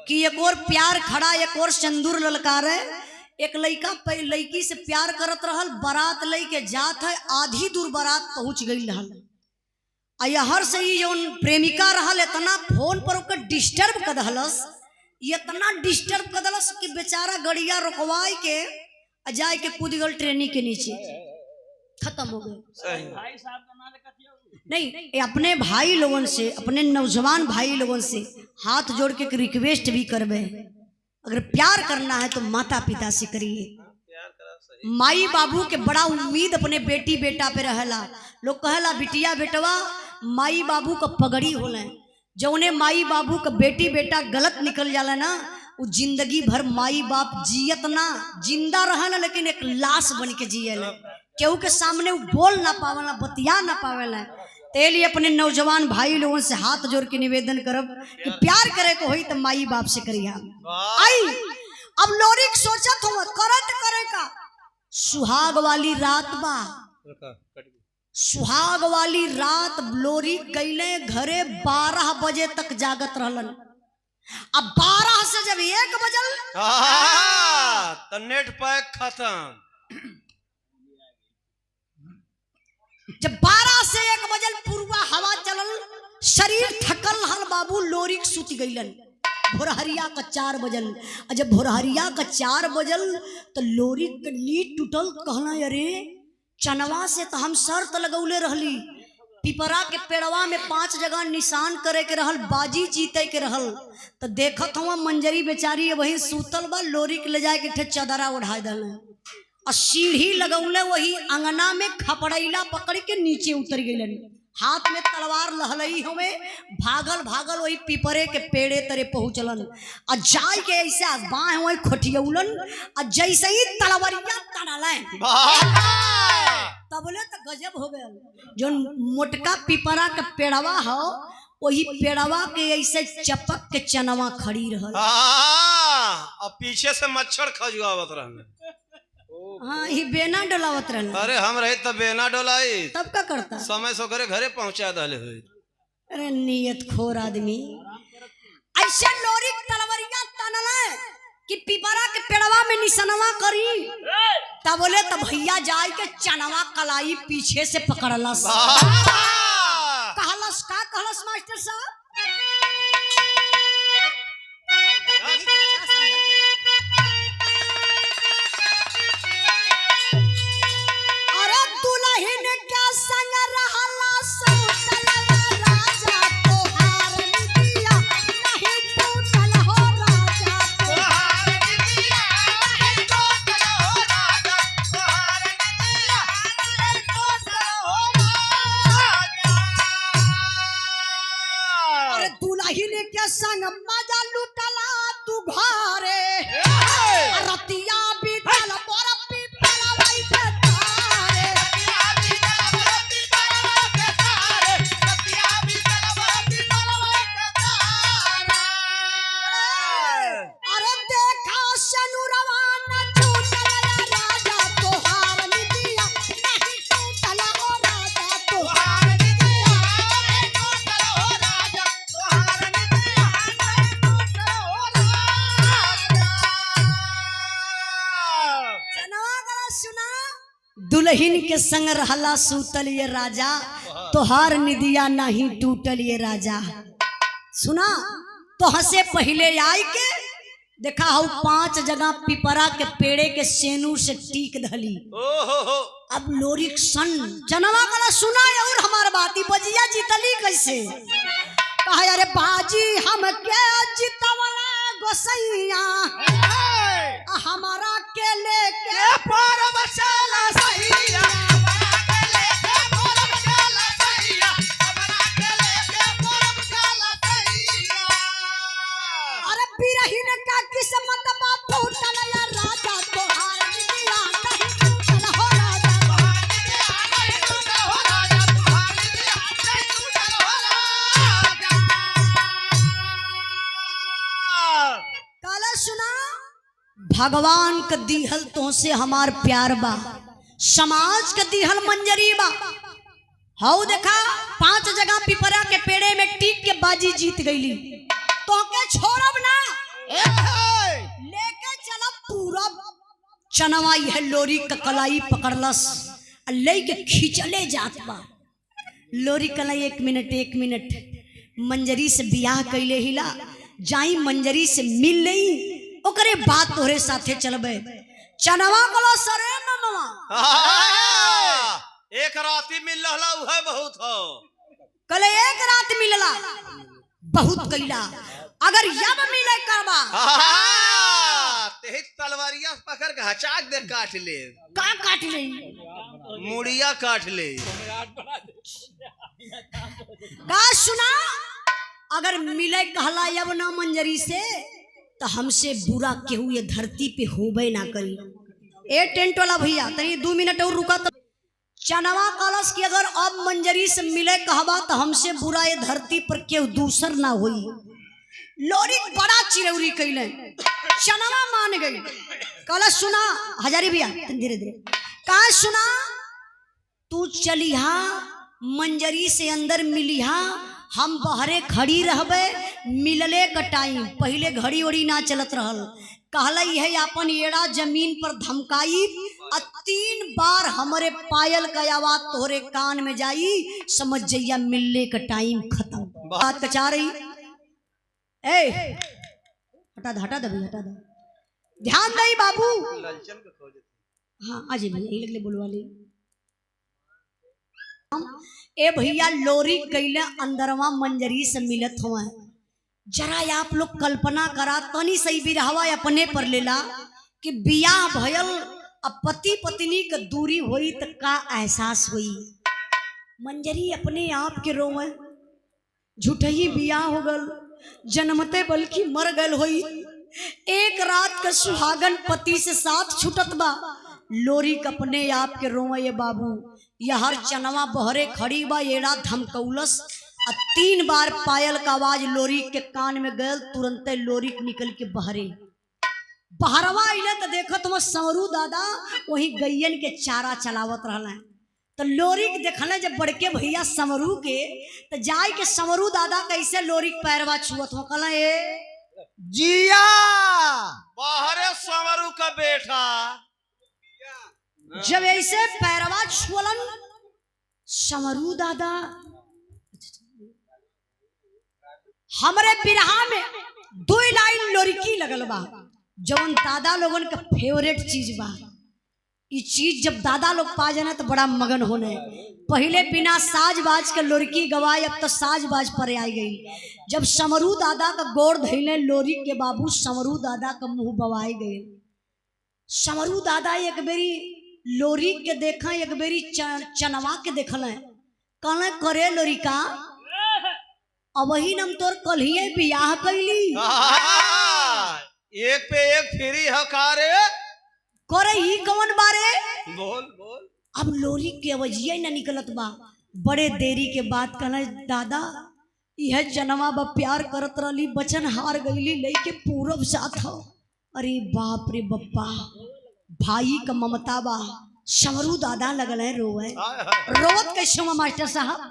कि एक और प्यार खड़ा एक और सिंदूर ललकार है। एक लड़का लड़की से प्यार करत रहल, बारात लेके जात है, आधी दूर बारात पहुंच गई रहल। हर से ही जो प्रेमिका रहल इतना फोन पर ओकर डिस्टर्ब कर दहलस, इतना डिस्टर्ब कर दहलस कि बेचारा गड़िया रुकवाई के जाए के कूद गल ट्रेनी के नीचे, खत्म हो गए। भाई साहब का नाम नहीं, ये अपने भाई लोगों से, अपने नौजवान भाई लोगों से हाथ जोड़ के एक रिक्वेस्ट भी करबे, अगर प्यार करना है तो माता पिता से करिए। माई बाबू के बड़ा उम्मीद अपने बेटी बेटा पे रहला। लोग कहला बिटिया बेटवा माई बाबू का पगड़ी होला, जौने माई बाबू का बेटी बेटा गलत निकल जाला ना, वो जिंदगी भर माई बाप जियत ना, जिंदा रहला लेकिन एक लाश बन के जियला, केहू के सामने वो बोल ना पावला, बतिया ना पावेला। ते लिए अपने नौजवान भाई लोगों से हाथ जोड़ के निवेदन करब कि प्यार करे को होई तो माई बाप से करिया। आई अब लोरिक सोचत हो करत करे का, सुहाग वाली रात बा, सुहाग वाली रात लोरी कैले घरे 12 बजे तक जागत रहलन। अब 12 से जब 1 बजल तो नेट पैक खत्म। जब 12 से 1 बजल पूर्वा हवा चलल, शरीर थकल हल बाबू, लोरिक सुत गईलन। भोरहरिया का 4 बजल, और जब भोरहरिया का 4 बजल तो लोरिक के नींद टूटल। कहला अरे चनवा से तो हम शर्त लगौले रहली, पिपरा के पेड़वा में 5 जगह निशान करे के रहल, बाजी जीते के रहल, तो देखत हुआ मंजरी बेचारी वही सूतल बा, लोरिक ले जाए के चदरा उड़ा दल, और सीढ़ी लगौले वही अंगना में खपड़ैला पकड़ के नीचे उतर गईलन, हाथ में तलवार लहलई हुए, भागल भागल वही पिपरे के पेड़े तरे पहुंचलन, और जाय के ऐसे बाह वही खोटियौलन, और जैसे ही तलवरिया तड़ले तबले तो गजब हो गया। जो मोटका पिपरा का पेड़वा हो, वही पेड़वा के ऐसे चपक के चनवा खड़ी रहल। और पीछे से मच्छर खजुआवत रहने। हाँ, ये बेना डोलावत रहल। अरे हम रहे तब बेना डोलाई, तब का करता समय सो करे घरे पहुंचा दले हुई। अरे नियत खोर आदमी ऐसे लोरिक तलवरिया तनले कि पिपरा के पेड़वा में निशनवा करी, तब बोले तब भैया जाए के चनवा कलाई पीछे से पकड़लस। कहलस का कहलस मास्टर साहब, अरे दुल्हन क्या संग रहला सूतलवा राजा, तोहार निदिया नहीं टूटल हो राजा, तोहार निदिया नहीं टूटल हो राजा, तोहार निदिया नहीं टूटल हो राजा। अरे दुल्हन के संग मजा लुटला तू घरे, रतिया बीतल बड़ पीपल वही के तारे, रतिया बीतल बड़ पीपल वही के तारे, रतिया बीतल बड़ पीपल वही के तारे। अरे देखा सनुरवा न छूटल राजा, तोहार निदिया नहीं टूटल हो राजा, तोहार निदिया नहीं टूटल हो राजा, तोहार निदिया नहीं टूटल हो राजा। चनवा करा सुना, दुल्हन के संग रहला सूतल ये राजा, तोहार निदिया नहीं टूटल ये राजा। सुना तो हंसे पहले आई के देखा हूँ 5 जगह पिपरा के पेड़े के सेनू से टीक धली। अब लोरिक सन जनवा कला सुना और हमार बाती बजिया जीतली कैसे, कहा अरे बाजी हम के जीतवला गोसैया, हमारा के लेके पर बचाला सैया, हमारा के लेके पर बचाला सैया, हमारा के लेके पर बचाला सैया। अरे बिरहिन का किस्मत बा फूटल या राजा, तोहार निदिया नहीं टूटल हो राजा, तोहार निदिया नहीं टूटल हो राजा, तोहार निदिया नहीं टूटल हो राजा। काला सुना भगवान का दिहल तो से हमार प्यार बा, समाज का दिहल मंजरी बा। हाउ देखा 5 जगह पिपरा के पेड़े में टीक के बाजी जीत गईली, तो के छोड़ब ना, लेके चला पूरा चनवा यह लोरी का कलाई पकड़लस, ले के खींचले जात बा। लोरी कलाई 1 मिनट मंजरी से बियाह कैले हिला, जाई मंजरी से मिल नहीं, ओकरे बात तोहरे साथे चलबे। चनवा कलो सरे ननवा एक राती मिल रहला उहे बहुत हो। कल एक रात मिलला बहुत कैला अगर यब मिले करबा ते तलवारिया पकड़ के हचाक दे काट ले का काट ले मुड़िया काट ले का सुना अगर मिले कहला यब ना मंजरी से तो हमसे बुरा केहू ये धरती पे होबे ना करी। ए टेंट वाला भैया तनी 2 मिनट और रुका तो चनवा कलश की अगर अब मंजरी से मिले कहबा तो हमसे बुरा ये धरती पर केहू दूसर ना होई। लोरी बड़ा चिरौरी कैले चनवा मान गई कलश सुना हजारी भैया धीरे धीरे का सुना तू चलिहा मंजरी से अंदर मिलिहा हम बहरे खड़ी रहबे मिलले का टाइम पहले घड़ी उड़ी ना चलत रहल कहला है अपन एड़ा जमीन पर धमकाई 3 बार हमारे पायल का आवाज तोहरे कान में जाई समझ जइया मिलने का टाइम खत्म। बात कचा रही ए हटा दे ध्यान दई बाबू हाँ आज भैया लगले बोलवा ले ए भैया लोरी कैले अंदरवा मंजरी से मिलत हुआ जरा आप लोग कल्पना करा तनी सही भी रहवा अपने पर लेला कि बियाह भयल अब पति पत्नी के दूरी हुई तो का एहसास हुई। मंजरी अपने आप के रोवे झूठही बियाह हो गल जन्मते बल्कि मर गल हुई एक रात का सुहागन पति से साथ छुटत बा लोरी के अपने आप के रोवे ये बाबू यह हर चनवा बहरे खड़ी बा एड़ा धमकौलस 3 बार पायल का आवाज लोरी के कान में गयल तुरंत लोरी निकल के बहरवा अइले तो देखो तुम संवरू दादा वही गैयन के चारा चलावत रहले तो लोरी के देखले जब बड़के भैया संवरू के तो जाय के संवरू दादा कैसे लोरी के पैरवा छुअत हो कहला ए जिया बाहरे संवरू का बेटा जब ऐसे पैरवा छुअलन संवरू दादा हमरे बिरहा में 2 लाइन लोरिकी लगल बा जवन दादा लोगन का फेवरेट चीज बा। ये चीज जब दादा लोग पा जाना तो बड़ा मगन होने पहले बिना साज बाज के लोरिकी गवाए अब तो साज बाज पर आई गई। जब समरू दादा का गोड़ धैले लोरी के बाबू समरू दादा का मुंह बवाए गए। समरू दादा एक बेरी लोरी के देखा एक बेरी चनवा के देखल कहले करे लोरी का अब ही नम तोर कल ही बियाह कैली एक पे एक फ्री हकारे करे ही कौन बारे बोल बोल अब लोरी के अवजिया न निकलत बा बड़े देरी के बाद कहले दादा यह जनवा बा प्यार करत रही बचन हार गईली लेके पूरब साथ हो। अरे बाप रे बप्पा भाई का ममता बा समरू दादा लगल है रोवे रोवत कैसे हुआ मास्टर साहब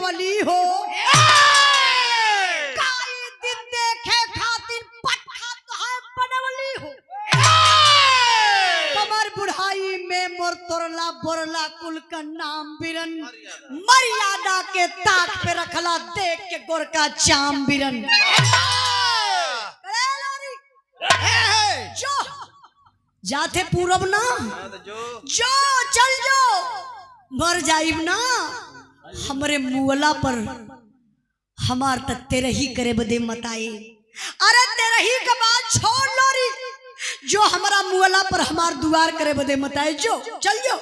वाली हो काई दिन देखे खातिर पट्टा कहां बनवली हो कमर बुढ़ाई में मोर तोरला बोरला कुल का नाम बिरन मर्यादा के ताक पे रखला देख के गोर का चाम बिरन जो जाते पूरब ना जो चल जो मर जाइब ना हमरे मुअला पर हमार त तेरे ही करे बदे मताए। अरे तेरे ही के बात छोड़ लोरी जो हमारा मुअला पर हमार दुआर करे बदे मताए जो चल जो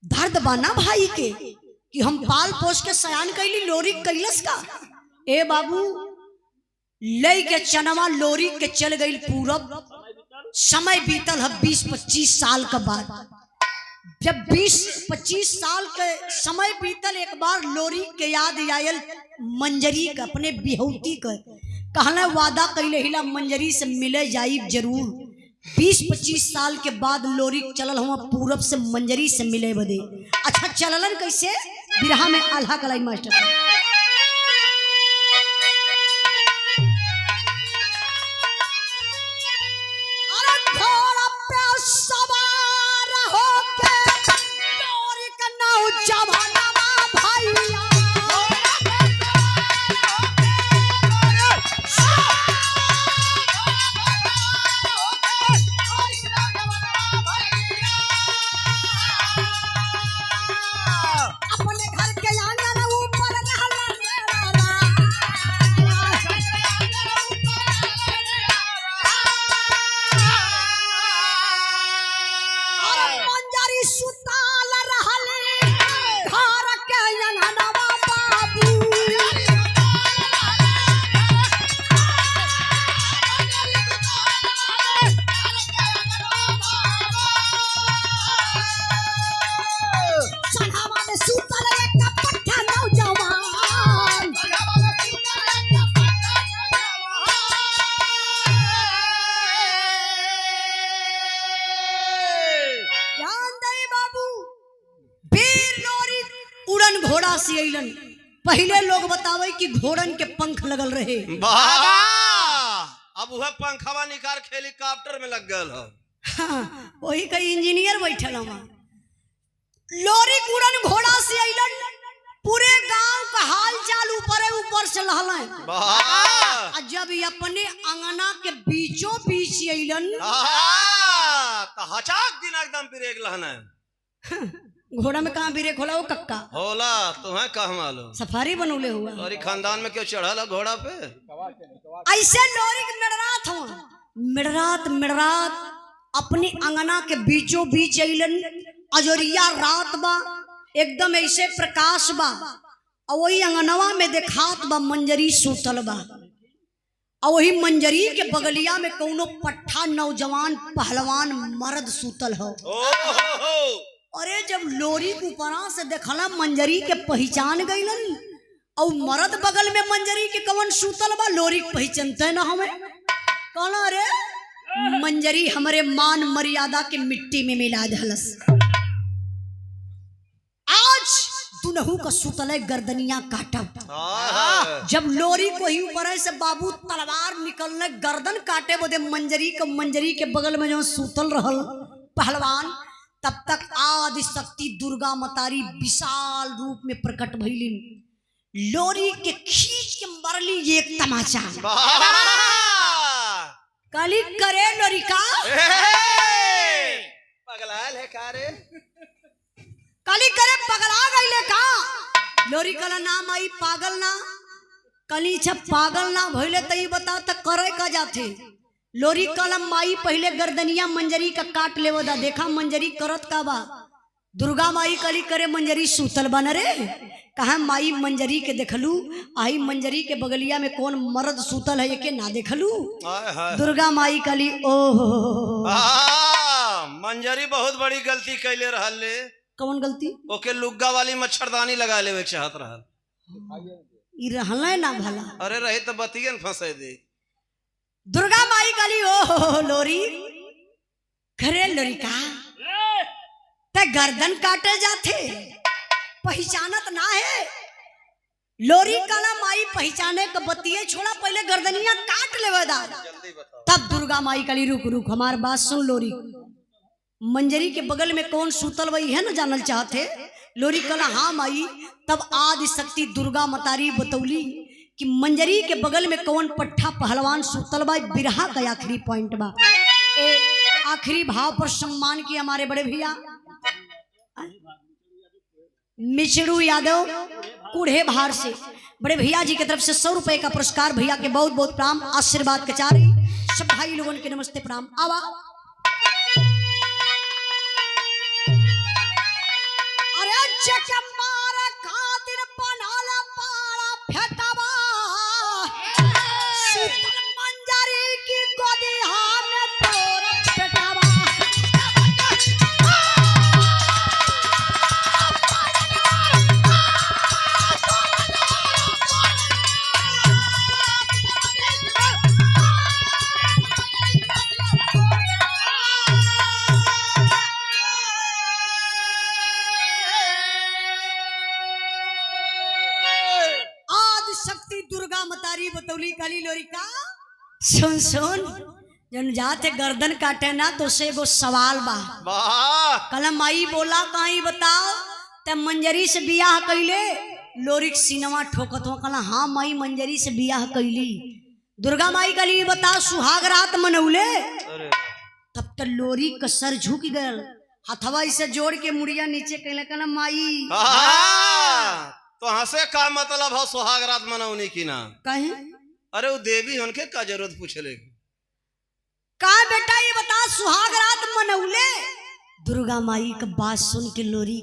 दर्द बाना भाई के कि हम पाल पोस के सयान कैली लोरी कैलस का ए बाबू लई के चनवा लोरी के चल गई पूरब। समय बीतल है 20-25 साल के बाद। जब 20-25 साल के समय बीतल, एक बार लोरी के याद आयल मंजरी का, अपने बिहौती का। कहना वादा कैले हिला मंजरी से मिले जाई जरूर। 20-25 साल के बाद लोरी चलल हुआ पूरब से मंजरी से मिले बदे। अच्छा चललन कैसे? बिरहा में आल्हा कलाई मास्टर। घोड़ा से अइलन। पहले लोग बतावे कि घोड़न के पंख लगल रहे। अब वह पंखवा निकाल हेलीकॉप्टर में लग गल हो। हाँ, वही कई इंजीनियर बैठल हवा। लोरी उड़न घोड़ा से अइलन। पूरे गांव का हाल चाल ऊपर से लहला। जब ये अपने अंगना के बीचों बीच अइलन, हचाक दिन एकदम ब्रेक लहना। घोड़ा में कहाँ ब्रेक होला? वो कक्का होला तुम्हें कह मालूम। सफारी बनौले हुआ। और खानदान में क्यों चढ़ा घोड़ा पे? ऐसे लोरी के मिड़रात हुआ। मिड़रात अपने अंगना के बीचों बीच अइलन। अजोरिया रात बा, एकदम ऐसे प्रकाश बा। और वही अंगनवा में देखात बा मंजरी सूतल बा। और वही मंजरी के बगलिया में कौनो पट्ठा नौजवान पहलवान मर्द सूतल हो। अरे जब लोरी के ऊपरा से देखला मंजरी के पहचान गईलन। और मर्द बगल में मंजरी के कवन सूतल बा, लोरी के पहचानते न हमें। कहना अरे मंजरी हमारे मान मर्यादा के मिट्टी में मिला दहलस। आज दुनहु का सूतल गर्दनिया काटब। जब लोरी को ही ऊपर से बाबू तलवार निकलने गर्दन काटे बोदे मंजरी के बगल में जो सूतल रहल पहलवान, तब तक आदि शक्ति दुर्गा मतारी विशाल रूप में प्रकट भइलिन। लोरी के खींच के मरली एक तमाचा। काली करे लोरी का पगलाल है का रे? काली करे पगला गईले का? लोरी कला नाम आई पागल ना। कली छप पागल ना भइले तई बता त करे का जाथे। लोरी कलम माई पहले गर्दनिया मंजरी का काट लेवो दा। देखा मंजरी करत का बा। दुर्गा माई कली करे मंजरी सूतल बन रे। कहा माई मंजरी के देखलू। आई मंजरी के बगलिया में कौन मर्द सूतल है के ना देखलू। दुर्गा माई कली ओह मंजरी बहुत बड़ी गलती कैले रहल ले। कौन गलती? ओके लुग्गा वाली मच्छरदानी लगा लेवे चाहत रहल। ई रहल ना भला। अरे रही तो बतियन फंसे दे। दुर्गा माई काली ओ लोरी खरे लोरी का ते गर्दन काटे जाते पहचानत ना है। लोरी काला माई पहचाने का बतिये छोड़ा, पहले गर्दनिया काट लेवे दा। तब दुर्गा माई काली रुक हमार बात सुन। लोरी मंजरी के बगल में कौन सूतल वही है ना जानल चाहते। लोरी कला हाँ माई। तब आदि शक्ति दुर्गा मतारी बतौली कि मंजरी के बगल में कौन पट्ठा पहलवान सूतल बा। बिरहा का आखिरी पॉइंट बा। आखिरी भाव पर सम्मान किया हमारे बड़े भैया मिचड़ू यादव कूढ़े भार से। बड़े भैया जी की तरफ से 100 रुपए का पुरस्कार। भैया के बहुत बहुत प्रणाम, आशीर्वाद के चारे सब भाई लोगों के नमस्ते प्रणाम। आवा अरे चकमारा खातिर बनाला पारा फेटवा सुन सुन, जन जाते गर्दन काटे ना तो से एगो सवाल बा। वाह कल माई बोला कहीं बताओ, ते मंजरी से बियाह कैले? लोरी सिनेमा ठोकत हो। कल हाँ माई मंजरी से बियाह कैली। दुर्गा माई कली बता सुहाग रात मनौले? अरे तब तो लोरी का सर झुक गयल, हथवा इसे जोड़ के मुड़िया नीचे कहले कल माई। तो हंसे का मतलब हो सुहाग रात मनौनी की ना? कहे अरे वो देवी उनके का जरूरत पूछले? का बेटा ये बता सुहाग रात मनौले? दुर्गा माई का बात सुन के लोरी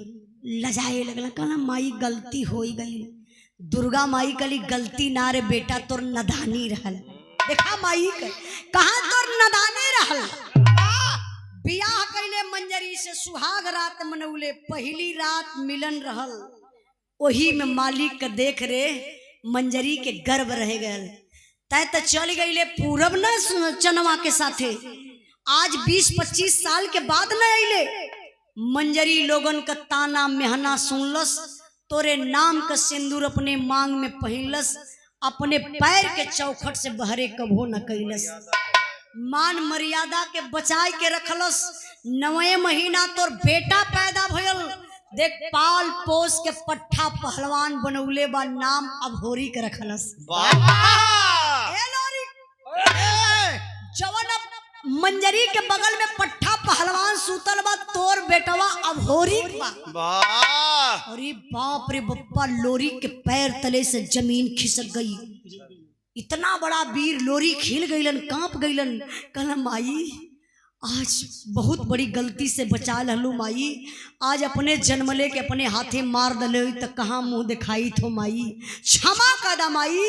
लजाए लगल, कहना माई गलती हो गई। दुर्गा माई कली गलती ना रे बेटा, तोर नदानी रहल। देखा माई कहा तोर नदानी रहल। बियाह कैले मंजरी से, सुहाग रात मनौले, पहली रात मिलन रहल। वही में मालिक का देख रे मंजरी के गर्भ रह गए। तय तो चल गईले पूरब न चनवा के साथे। आज 20-25 साल के बाद न अले। मंजरी लोगन का ताना मेहना सुनलस, तोरे नाम का सिंदूर अपने मांग में पहिनलस, अपने पैर के चौखट से बहरे कभो न कैलस। मान मर्यादा के बचाए के रखलस। 9वें महीना तोर बेटा पैदा भयल। देख पाल पोस के पट्ठा पहलवान बनौले बा, नाम अभोरी के रखलस। जवन मंजरी के बगल में पट्ठा पहलवान सूतल बा, तोर बेटवा अभोरी बा। अरे बाप रे बप्पा, लोरी के पैर तले से जमीन खिसक गई। इतना बड़ा वीर लोरी खिल गईलन, कांप गईलन। कहला माई आज बहुत बड़ी गलती से बचा लहलू माई। आज अपने जन्मले के अपने हाथे मार दले तो कहाँ मुंह दिखाई थो माई, क्षमा कर दा माई।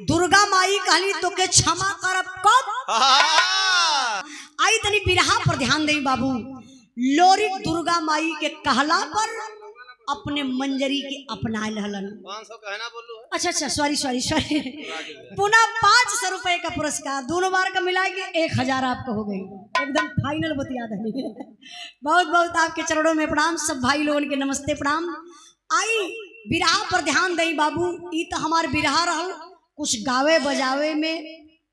दुर्गा माई कहली तो के क्षमा करब कब? आई तनी बिरहा पर ध्यान दे बाबू। लोरी दुर्गा माई के कहला पर अपने मंजरी के अपना लहलन। 500 कहना बोलू। अच्छा सॉरी पुनः 500 रुपए का पुरस्कार, दोनों बार का मिला के 1000 आपको हो गई। एकदम फाइनल बतिया दे। बहुत बहुत आपके चरणों में प्रणाम। सब भाई लोगों के नमस्ते प्रणाम। आई बिरहा पर ध्यान दई बाबू। ई तो हमार बिरहा रहल, कुछ गावे बजावे में,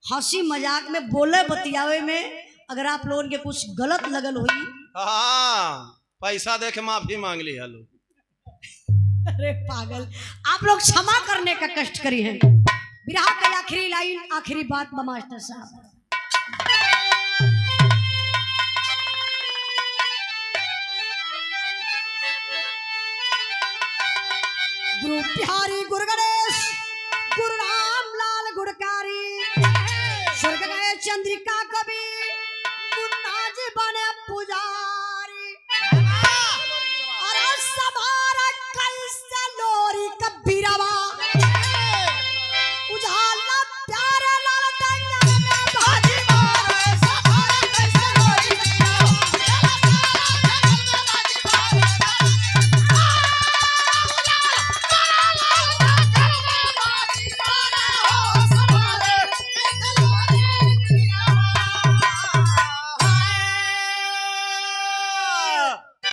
हंसी मजाक में, बोले बतियावे में अगर आप लोगों के कुछ गलत लगल हुई, पैसा दे के माफी मांग ली हलो। अरे पागल, आप लोग क्षमा करने का कष्ट करी हैं। बिरहा का आखिरी लाइन, आखिरी बात मास्टर साहब।